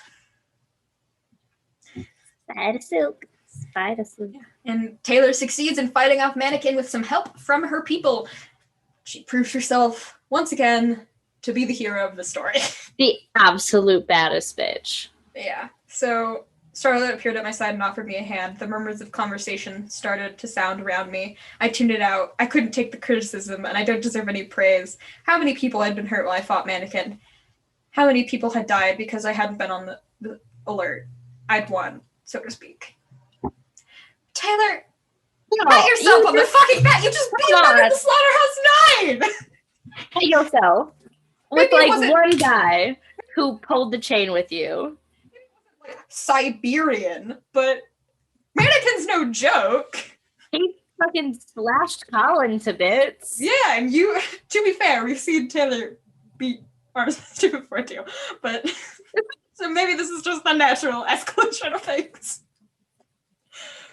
Spider silk. Spider silk. Yeah. And Taylor succeeds in fighting off Mannequin with some help from her people. She proves herself, once again, to be the hero of the story. The absolute baddest bitch. Yeah. So Charlotte appeared at my side and offered me a hand. The murmurs of conversation started to sound around me. I tuned it out. I couldn't take the criticism, and I don't deserve any praise. How many people had been hurt while I fought Mannequin? How many people had died because I hadn't been on the alert? I'd won, so to speak. Taylor, pat yourself on the fucking back. You just beat him at the Slaughterhouse 9! Pat yourself. With one guy who pulled the chain with you. Siberian, but Mannequin's no joke. He fucking slashed Colin to bits. Yeah, and to be fair, we've seen Taylor beat Armistice before too, but so maybe this is just the natural escalation of things.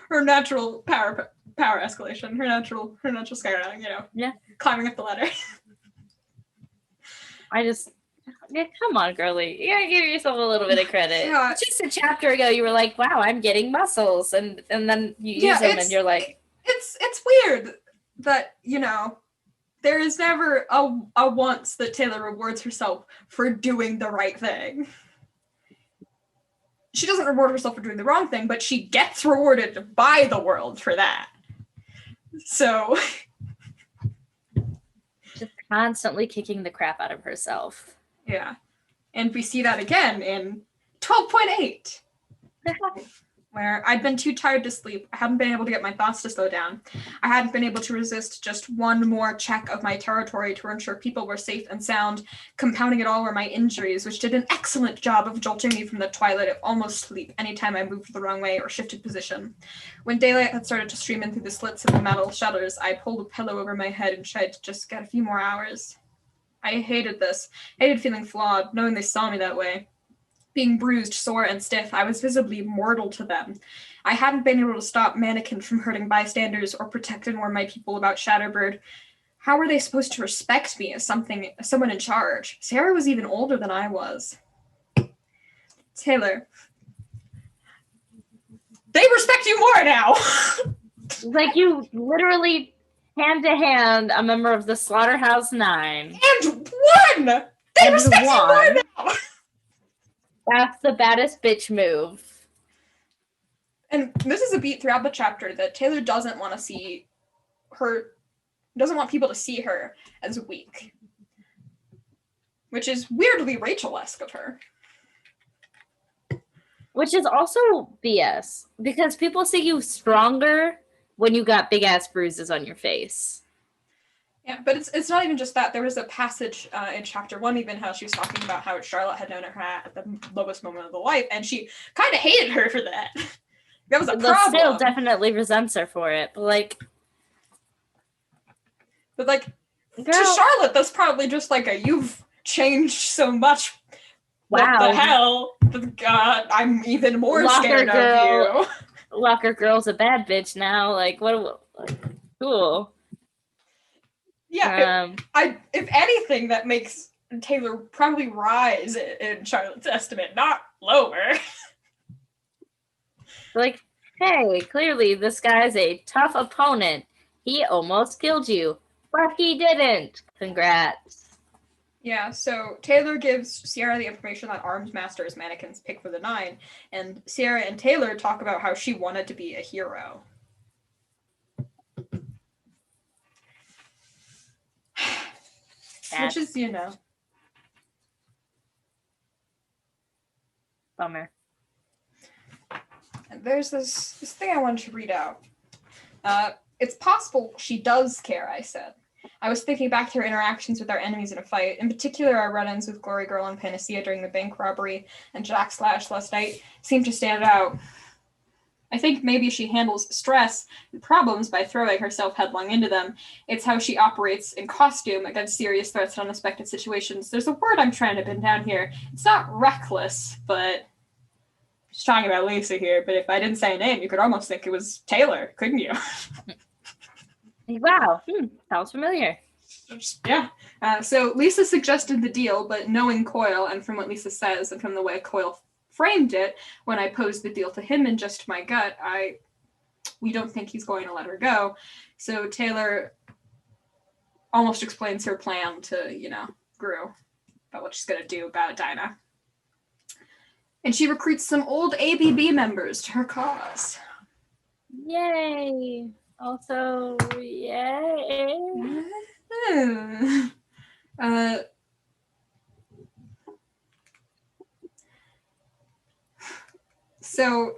Her natural power escalation, her natural skyrocketing, climbing up the ladder. Come on, girly. You gotta give yourself a little bit of credit. Yeah. Just a chapter ago, you were like, wow, I'm getting muscles. And then you use them and you're like... It's weird that, there is never a once that Taylor rewards herself for doing the right thing. She doesn't reward herself for doing the wrong thing, but she gets rewarded by the world for that. So... Just constantly kicking the crap out of herself. Yeah. And we see that again in 12.8, where I'd been too tired to sleep. I hadn't been able to get my thoughts to slow down. I hadn't been able to resist just one more check of my territory to ensure people were safe and sound. Compounding it all were my injuries, which did an excellent job of jolting me from the twilight of almost sleep anytime I moved the wrong way or shifted position. When daylight had started to stream in through the slits of the metal shutters, I pulled a pillow over my head and tried to just get a few more hours. I hated this. I hated feeling flawed, knowing they saw me that way. Being bruised, sore, and stiff, I was visibly mortal to them. I hadn't been able to stop Mannequin from hurting bystanders or protect and warn my people about Shatterbird. How were they supposed to respect me as someone in charge? Sarah was even older than I was. Taylor. They respect you more now! Like you literally... hand to hand, a member of the Slaughterhouse 9. And won! They respect you more now! That's the baddest bitch move. And this is a beat throughout the chapter that Taylor doesn't want people to see her as weak. Which is weirdly Rachel-esque of her. Which is also BS. Because people see you stronger when you got big ass bruises on your face. Yeah, but it's not even just that. There was a passage in chapter 1 even how she was talking about how Charlotte had known her at the lowest moment of the life, and she kind of hated her for that. That was a problem. Still definitely resents her for it, but to Charlotte, that's probably just like you've changed so much. Wow. What the hell? God, I'm even more scared of you. Locker girl's a bad bitch now. Cool. Yeah, if anything, that makes Taylor probably rise in Charlotte's estimate, not lower. Hey, clearly this guy's a tough opponent. He almost killed you, but he didn't. Congrats. Yeah, so Taylor gives Sierra the information that Arms Master is Mannequin's pick for the 9, and Sierra and Taylor talk about how she wanted to be a hero. Which is, Bummer. There's this thing I wanted to read out. It's possible she does care, I said. I was thinking back to her interactions with our enemies in a fight, in particular our run-ins with Glory Girl and Panacea during the bank robbery, and Jack Slash last night seemed to stand out. I think maybe she handles stress and problems by throwing herself headlong into them. It's how she operates in costume against serious threats and unexpected situations. There's a word I'm trying to pin down here. It's not reckless, but... Just talking about Lisa here, but if I didn't say a name, you could almost think it was Taylor, couldn't you? Wow, sounds familiar. Yeah. So Lisa suggested the deal, but knowing Coyle, and from what Lisa says, and from the way Coyle framed it, when I posed the deal to him in just my gut, we don't think he's going to let her go. So Taylor almost explains her plan to, Gru, about what she's going to do about Dinah. And she recruits some old ABB members to her cause. Yay! Also, yay! So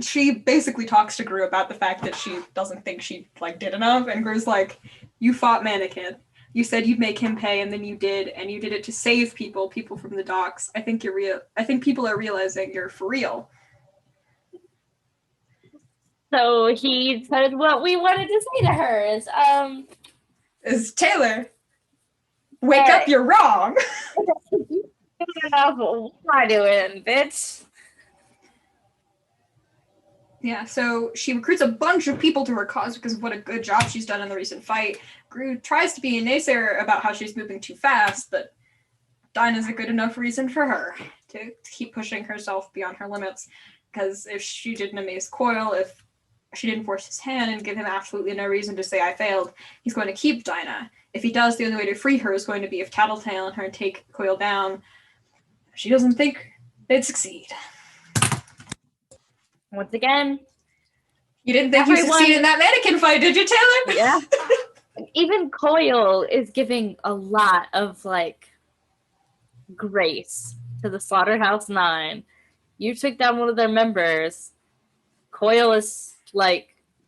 she basically talks to Gru about the fact that she doesn't think she did enough, and Gru's like, "You fought Mannequin. You said you'd make him pay, and then you did, and you did it to save people from the docks. I think you're real. I think people are realizing you're for real." So he said what we wanted to say to her is Taylor, wake up, you're wrong. What am I doing, bitch? Yeah, so she recruits a bunch of people to her cause because of what a good job she's done in the recent fight. Gru tries to be a naysayer about how she's moving too fast, but Dinah's a good enough reason for her to keep pushing herself beyond her limits. Because if she didn't amaze Coyle, if she didn't force his hand and give him absolutely no reason to say I failed, he's going to keep Dinah. If he does, the only way to free her is going to be if Tattletale and her take Coyle down. She doesn't think they'd succeed. Once again, you didn't think you succeeded in that mannequin fight, did you, Taylor? Yeah. Even Coyle is giving a lot of grace to the Slaughterhouse 9. You took down one of their members. Coyle is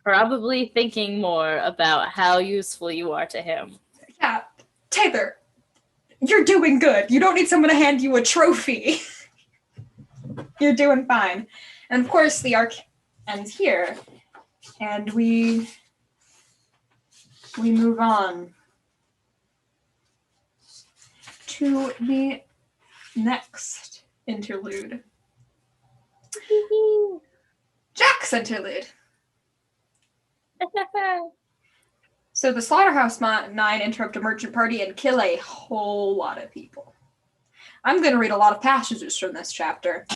probably thinking more about how useful you are to him. Yeah, Taylor, you're doing good. You don't need someone to hand you a trophy. You're doing fine. And of course, the arc ends here, and we move on to the next interlude. Jack's interlude. So the Slaughterhouse 9 interrupt a merchant party and kill a whole lot of people. I'm going to read a lot of passages from this chapter.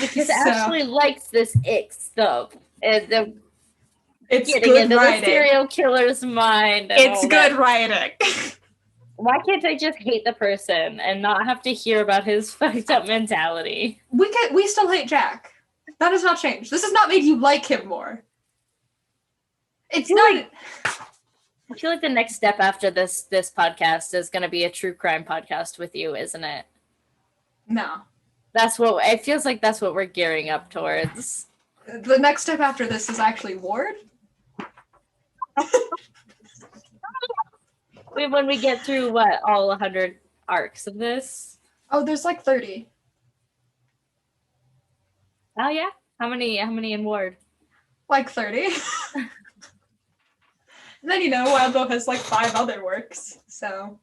Because Ashley likes this ick stuff. And it's getting good into writing. The serial killer's mind. It's good writing. Why can't I just hate the person and not have to hear about his fucked up mentality? We still hate Jack. That has not changed. This has not made you like him more. It's not. I feel like the next step after this podcast is going to be a true crime podcast with you, isn't it? No. That's what it feels like. That's what we're gearing up towards. The next step after this is actually Ward. When we get through all 100 arcs of this. Oh, there's 30. Oh yeah? How many in Ward? 30. And then Wildbow has 5 other works. So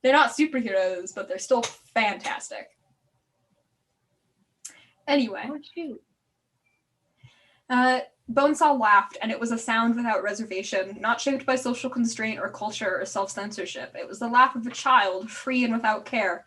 they're not superheroes, but they're still fantastic. Anyway. Oh, shoot. Bonesaw laughed, and it was a sound without reservation, not shaped by social constraint or culture or self-censorship. It was the laugh of a child, free and without care.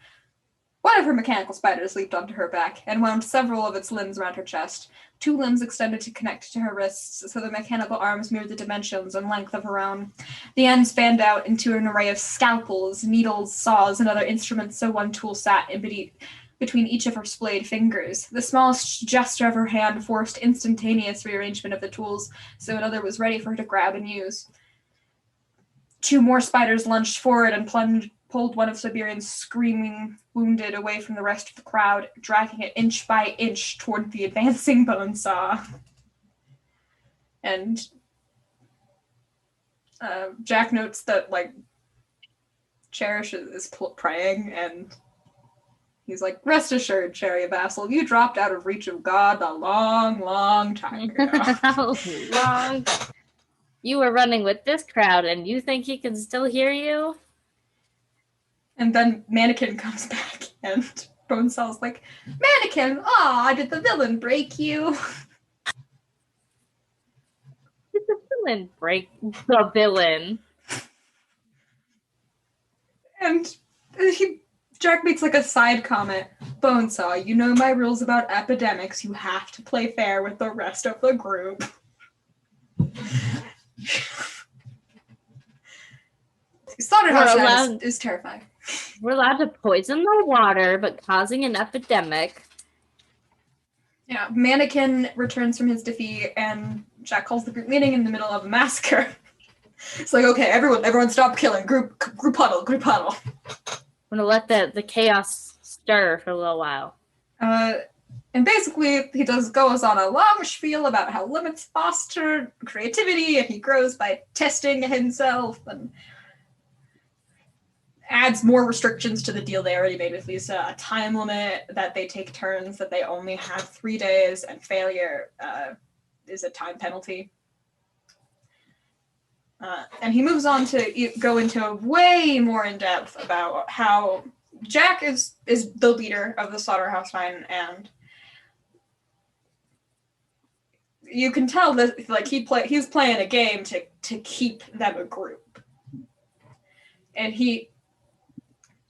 One of her mechanical spiders leaped onto her back and wound several of its limbs around her chest. 2 limbs extended to connect to her wrists, so the mechanical arms mirrored the dimensions and length of her own. The ends fanned out into an array of scalpels, needles, saws, and other instruments, so one tool sat in between each of her splayed fingers. The smallest gesture of her hand forced instantaneous rearrangement of the tools, so another was ready for her to grab and use. 2 more spiders lunged forward and pulled one of Siberian's screaming wounded away from the rest of the crowd, dragging it inch by inch toward the advancing Bonesaw. And Jack notes that, like, Cherish is praying, and he's like, rest assured, Cherry Vassal, you dropped out of reach of God a long, long time ago. Long. You were running with this crowd, and you think he can still hear you? And then Mannequin comes back, and Bonesaw's like, Mannequin, aw, did the villain break you? Did the villain break the villain? And Jack makes like a side comment. Bonesaw, you know my rules about epidemics. You have to play fair with the rest of the group. Slaughterhouse is terrifying. We're allowed to poison the water, but causing an epidemic. Yeah, Mannequin returns from his defeat, and Jack calls the group meeting in the middle of a massacre. It's like, okay, everyone stop killing. Group huddle. I'm gonna let the chaos stir for a little while. And basically, he goes on a long spiel about how limits foster creativity, and he grows by testing himself, and adds more restrictions to the deal they already made with Lisa, a time limit that they take turns, that they only have 3 days, and failure is a time penalty. And he moves on to go into way more in depth about how Jack is the leader of the Slaughterhouse Nine, and you can tell that like he's playing a game to keep them a group, and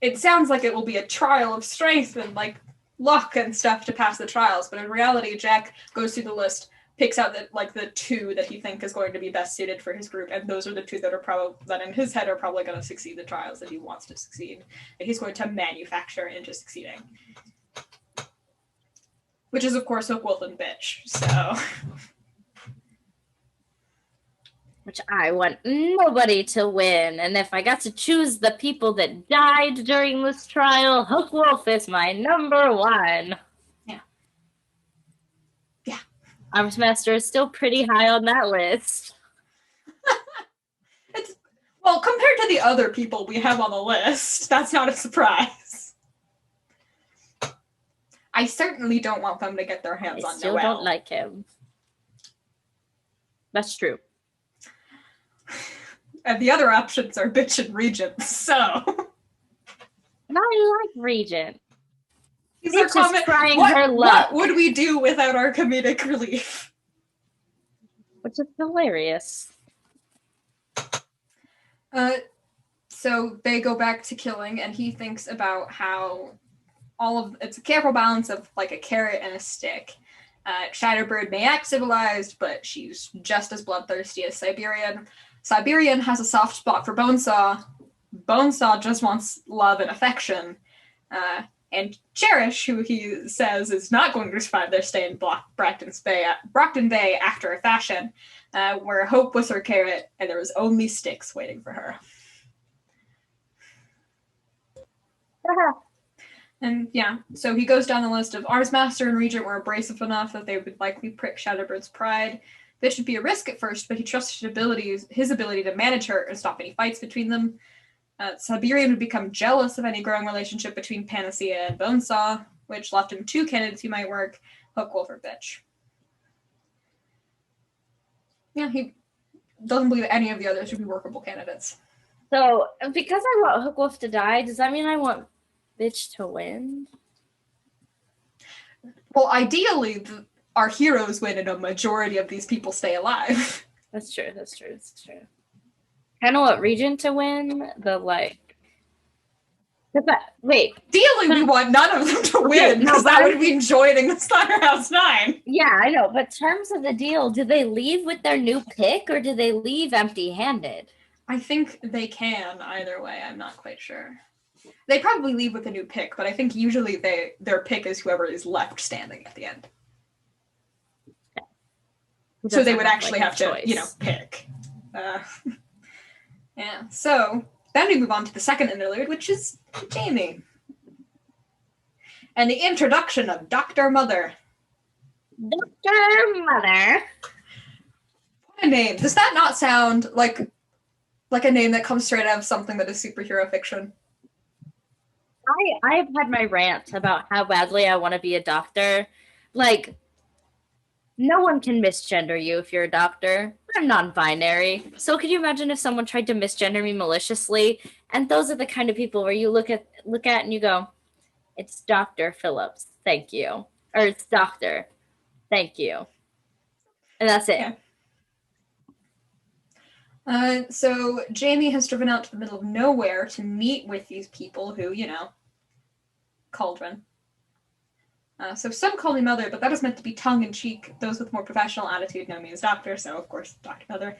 it sounds like it will be a trial of strength and like luck and stuff to pass the trials, but in reality, Jack goes through the list, picks out the 2 that he thinks is going to be best suited for his group, and those are the 2 that in his head are probably going to succeed the trials that he wants to succeed, and he's going to manufacture into succeeding. Which is, of course, Hook, Wolf, and Bitch, so... Which I want nobody to win, and if I got to choose the people that died during this trial, Hook Wolf is my number 1. Yeah. Armsmaster is still pretty high on that list. Well, compared to the other people we have on the list, that's not a surprise. I certainly don't want them to get their hands on Noel. I still don't like him. That's true. And the other options are Bitch and Regent, so... And I like Regent. He's our comment. Trying her luck. What would we do without our comedic relief? Which is hilarious. So they go back to killing, and he thinks about how it's a careful balance of like a carrot and a stick. Shatterbird may act civilized, but she's just as bloodthirsty as Siberian. Siberian has a soft spot for Bonesaw. Bonesaw just wants love and affection. And Cherish, who he says is not going to survive their stay in Brockton Bay after a fashion, where hope was her carrot and there was only sticks waiting for her. And yeah, so he goes down the list of Armsmaster and Regent were abrasive enough that they would likely prick Shatterbird's pride. This should be a risk at first, but he trusted his ability to manage her and stop any fights between them. Siberian would become jealous of any growing relationship between Panacea and Bonesaw, which left him 2 candidates who might work, Hook, Wolf, or Bitch. Yeah, he doesn't believe any of the others would be workable candidates. So, because I want Hook Wolf to die, does that mean I want Bitch to win? Well, ideally, our heroes win and a majority of these people stay alive. That's true. Kind of want Regent to win, but like, Wait. Ideally, we want none of them to win, because that would mean joining the Slaughterhouse 9. Yeah, I know. But terms of the deal, do they leave with their new pick or do they leave empty-handed? I think they can either way. I'm not quite sure. They probably leave with a new pick, but I think usually their pick is whoever is left standing at the end. Okay. So they would actually have to, pick. Yeah. So then we move on to the second interlude, which is Jamie. And the introduction of Dr. Mother. Dr. Mother. What a name. Does that not sound like a name that comes straight out of something that is superhero fiction? I've had my rant about how badly I want to be a doctor. Like, no one can misgender you if you're a doctor. I'm non-binary. So could you imagine if someone tried to misgender me maliciously? And those are the kind of people where you look at and you go, it's Dr. Phillips, thank you. Or it's Doctor, thank you. And that's it. Yeah. So Jamie has driven out to the middle of nowhere to meet with these people who, Cauldron. So some call me Mother, but that is meant to be tongue-in-cheek. Those with more professional attitude know me as Doctor, so of course, Dr. Mother.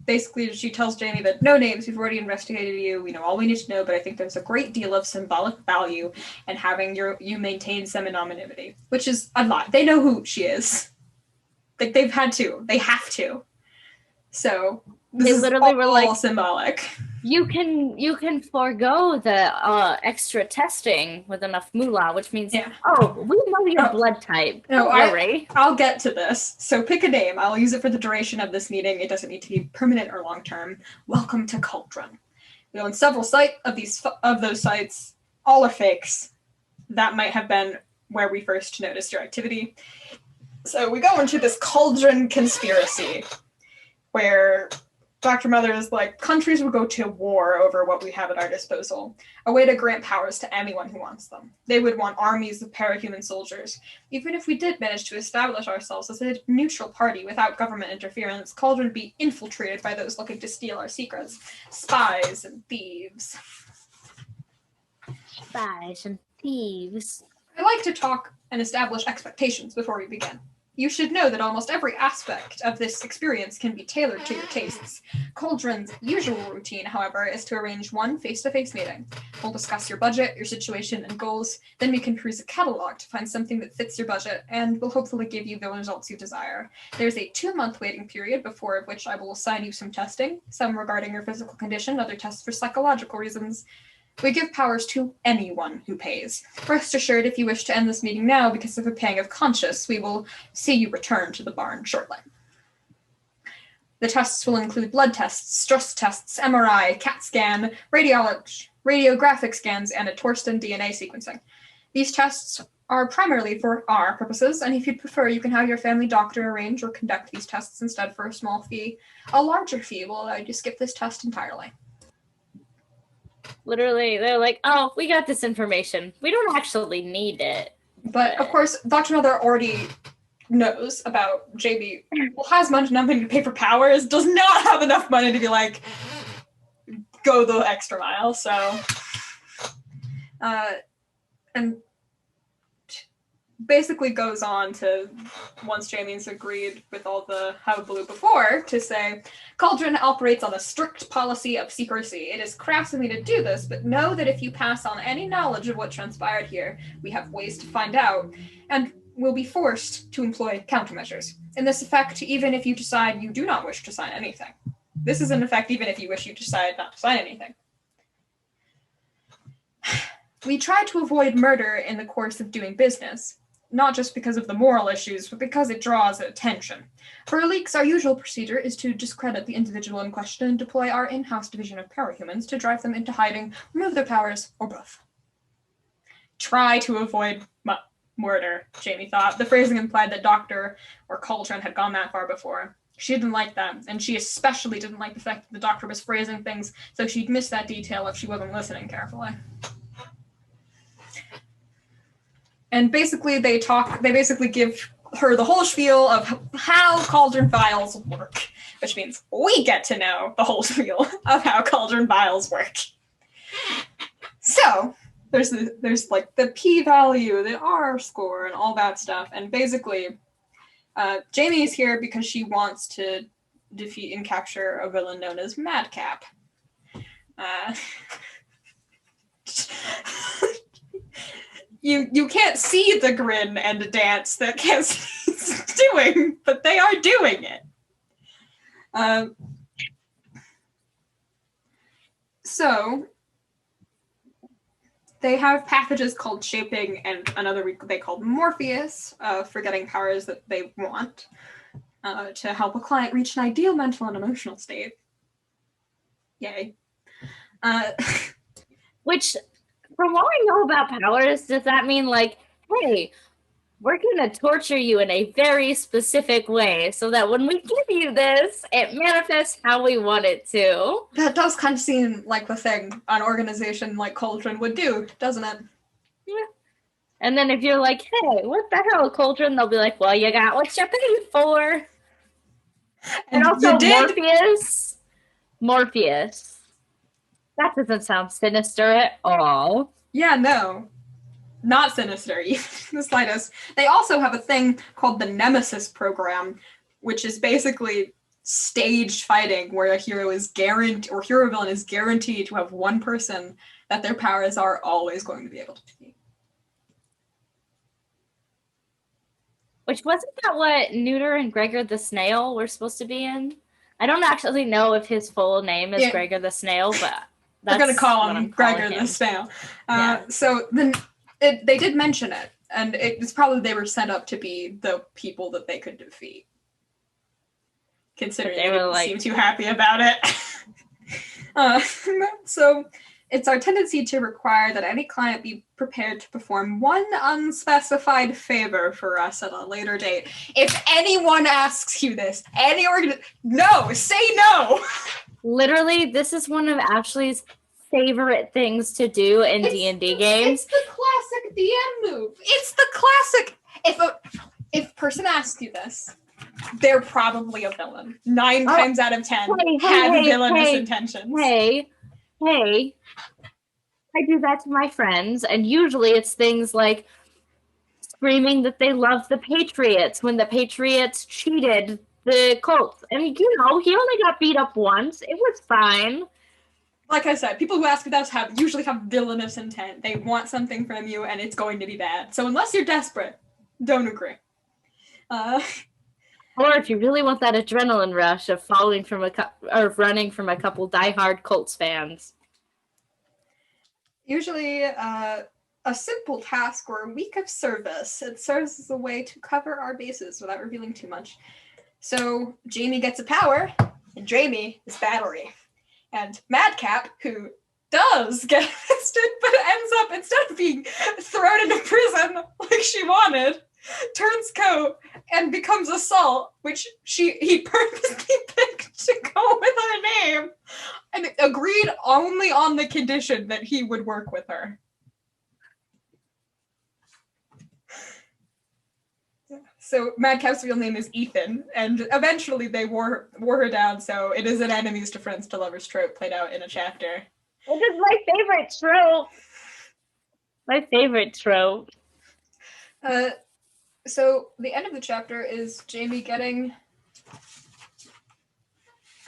Basically, she tells Jamie that no names, we've already investigated you, all we need to know, but I think there's a great deal of symbolic value in having you maintain semi-anonymity, which is a lot. They know who she is. Like, they have to. So this is literally were like symbolic. You can forego the extra testing with enough moolah, which means we know your blood type. No, I'll get to this. So pick a name. I'll use it for the duration of this meeting. It doesn't need to be permanent or long term. Welcome to Cauldron. We own several of those sites. All are fakes. That might have been where we first noticed your activity. So we go into this Cauldron conspiracy, where Dr. Mother is like, countries will go to war over what we have at our disposal, a way to grant powers to anyone who wants them. They would want armies of parahuman soldiers. Even if we did manage to establish ourselves as a neutral party without government interference, Cauldron would be infiltrated by those looking to steal our secrets. Spies and thieves. Spies and thieves. I like to talk and establish expectations before we begin. You should know that almost every aspect of this experience can be tailored to your tastes. Cauldron's usual routine, however, is to arrange one face-to-face meeting. We'll discuss your budget, your situation, and goals. Then we can peruse a catalog to find something that fits your budget, and will hopefully give you the results you desire. There's a 2-month waiting period, before which I will assign you some testing, some regarding your physical condition, other tests for psychological reasons. We give powers to anyone who pays. Rest assured, if you wish to end this meeting now because of a pang of conscience, we will see you return to the barn shortly. The tests will include blood tests, stress tests, MRI, CAT scan, radiographic scans, and a Torsten DNA sequencing. These tests are primarily for our purposes, and if you'd prefer, you can have your family doctor arrange or conduct these tests instead for a small fee. A larger fee will allow you to skip this test entirely. Literally, they're like, oh, we got this information. We don't actually need it. But of course, Dr. Mother already knows about Jamie. Well, has nothing to pay for powers, does not have enough money to be like, go the extra mile. So, and basically goes on to, once Jamie's agreed with all the hullabaloo before, to say, Cauldron operates on a strict policy of secrecy. It is crass of me to do this, but know that if you pass on any knowledge of what transpired here, we have ways to find out, and will be forced to employ countermeasures. In this effect, even if you decide you do not wish to sign anything. This is in effect even if you wish you decide not to sign anything. We try to avoid murder in the course of doing business, not just because of the moral issues, but because it draws attention. For leaks, our usual procedure is to discredit the individual in question and deploy our in-house division of parahumans to drive them into hiding, remove their powers, or both. Try to avoid murder, Jamie thought. The phrasing implied that Doctor or Cauldron had gone that far before. She didn't like that, and she especially didn't like the fact that the Doctor was phrasing things so she'd miss that detail if she wasn't listening carefully. And basically they basically give her the whole spiel of how Cauldron Vials work, which means we get to know the whole spiel of how Cauldron Vials work. So there's like the p-value, the r-score, and all that stuff. And basically, Jamie is here because she wants to defeat and capture a villain known as Madcap. You can't see the grin and dance that Cassidy's doing, but they are doing it. So they have packages called Shaping and another they called Morpheus for getting powers that they want to help a client reach an ideal mental and emotional state. Yay. Which, from what we know about powers, does that mean like, hey, we're going to torture you in a very specific way so that when we give you this, it manifests how we want it to? That does kind of seem like the thing an organization like Cauldron would do, doesn't it? Yeah. And then if you're like, hey, what the hell, Cauldron? They'll be like, well, you got what you paid for. And also Morpheus. That doesn't sound sinister at all. Yeah, no. Not sinister, even the slightest. They also have a thing called the Nemesis program, which is basically staged fighting where a hero is guaranteed, or hero villain is guaranteed to have one person that their powers are always going to be able to defeat. Which, wasn't that what Neuter and Gregor the Snail were supposed to be in? I don't actually know if his full name is Gregor the Snail, but they're going to call him Gregor the Snail. So then they did mention it, and it's probably they were set up to be the people that they could defeat. Considering they didn't seem too happy about it. So it's our tendency to require that any client be prepared to perform one unspecified favor for us at a later date. If anyone asks you this, no, say no! Literally, this is one of Ashley's favorite things to do in D&D games. It's the classic DM move. It's the classic. If a person asks you this, they're probably a villain. 9 times out of 10 have villainous intentions. Hey, I do that to my friends, and usually it's things like screaming that they love the Patriots when the Patriots cheated the Colts. And, he only got beat up once. It was fine. Like I said, people who ask us usually have villainous intent. They want something from you, and it's going to be bad. So unless you're desperate, don't agree. Or if you really want that adrenaline rush of running from a couple diehard Colts fans. Usually, a simple task or a week of service. It serves as a way to cover our bases without revealing too much. So Jamie gets a power, and Jamie is battery. And Madcap, who does get arrested, but ends up, instead of being thrown into prison like she wanted, turns coat and becomes Assault, which he purposely picked to go with her name, and agreed only on the condition that he would work with her. So Madcap's real name is Ethan, and eventually they wore her down, so it is an enemies to friends to lovers trope played out in a chapter. Which is my favorite trope. My favorite trope. So the end of the chapter is Jamie getting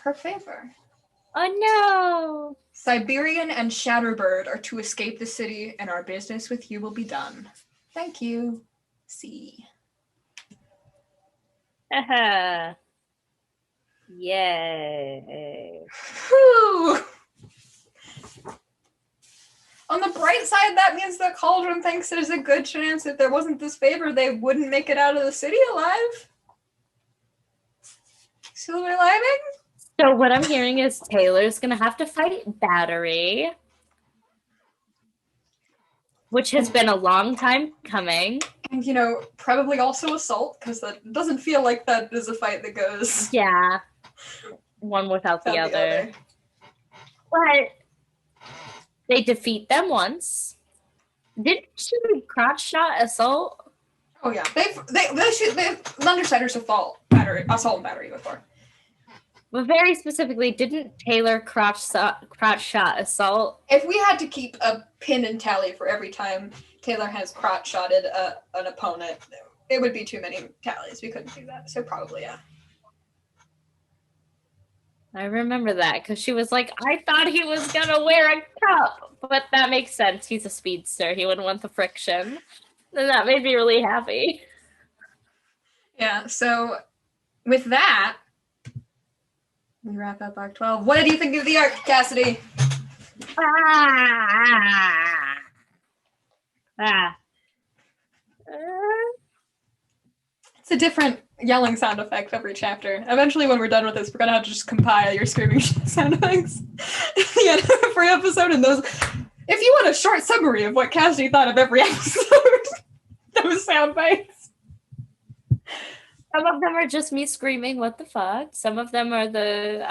her favor. Oh no! Siberian and Shatterbird are to escape the city, and our business with you will be done. Thank you. C. Haha. Yay. Whew. On the bright side, that means that Cauldron thinks there's a good chance if there wasn't this favor, they wouldn't make it out of the city alive. Silver lining? So what I'm hearing is Taylor's going to have to fight Battery, which has been a long time coming. And, probably also Assault, because that doesn't feel like that is a fight that goes... Yeah. One without the other. But they defeat them once. Didn't she crotch shot Assault? Oh yeah, they've Thundersiders Assault and Battery before. But very specifically, didn't Taylor crotch shot assault? If we had to keep a pin and tally for every time Taylor has crotch shotted an opponent, it would be too many tallies. We couldn't do that. So probably, yeah. I remember that because she was like, I thought he was going to wear a cup. But that makes sense. He's a speedster. He wouldn't want the friction. And that made me really happy. Yeah, so with that, we wrap up Arc 12. What did you think of the arc, Cassidy? It's a different yelling sound effect every chapter. Eventually, when we're done with this, we're gonna have to just compile your screaming sound effects yeah, for episode. And those, if you want a short summary of what Cassidy thought of every episode, those sound bites. Some of them are just me screaming, what the fuck? Some of them are the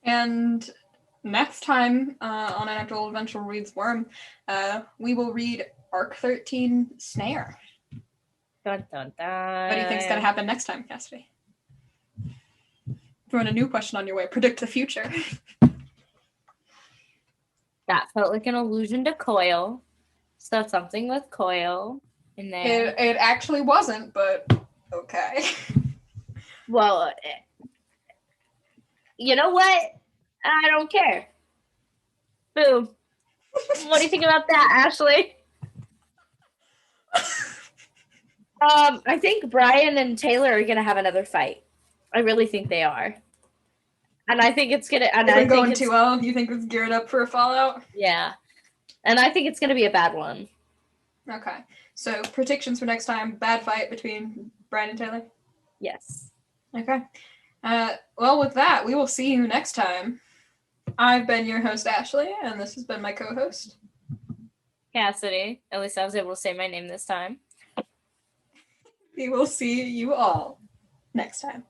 And next time on Anecdotal Adventure Reads Worm, we will read Arc 13 Snare. Dun, dun, dun. What do you think's going to happen next time, Cassidy? Throwing a new question on your way. Predict the future. That felt like an allusion to Coil. So something with Coil in there. It actually wasn't, but okay. Well, you know what? I don't care. Boom. What do you think about that, Ashley? I think Brian and Taylor are gonna have another fight. I really think they are, and I think it's gonna. And They've been I think going too well. You think it's geared up for a fallout? Yeah, and I think it's gonna be a bad one. Okay, so predictions for next time: bad fight between Brian and Taylor. Yes. Okay. Well, with that, we will see you next time. I've been your host, Ashley, and this has been my co-host, Cassidy. At least I was able to say my name this time. We will see you all next time.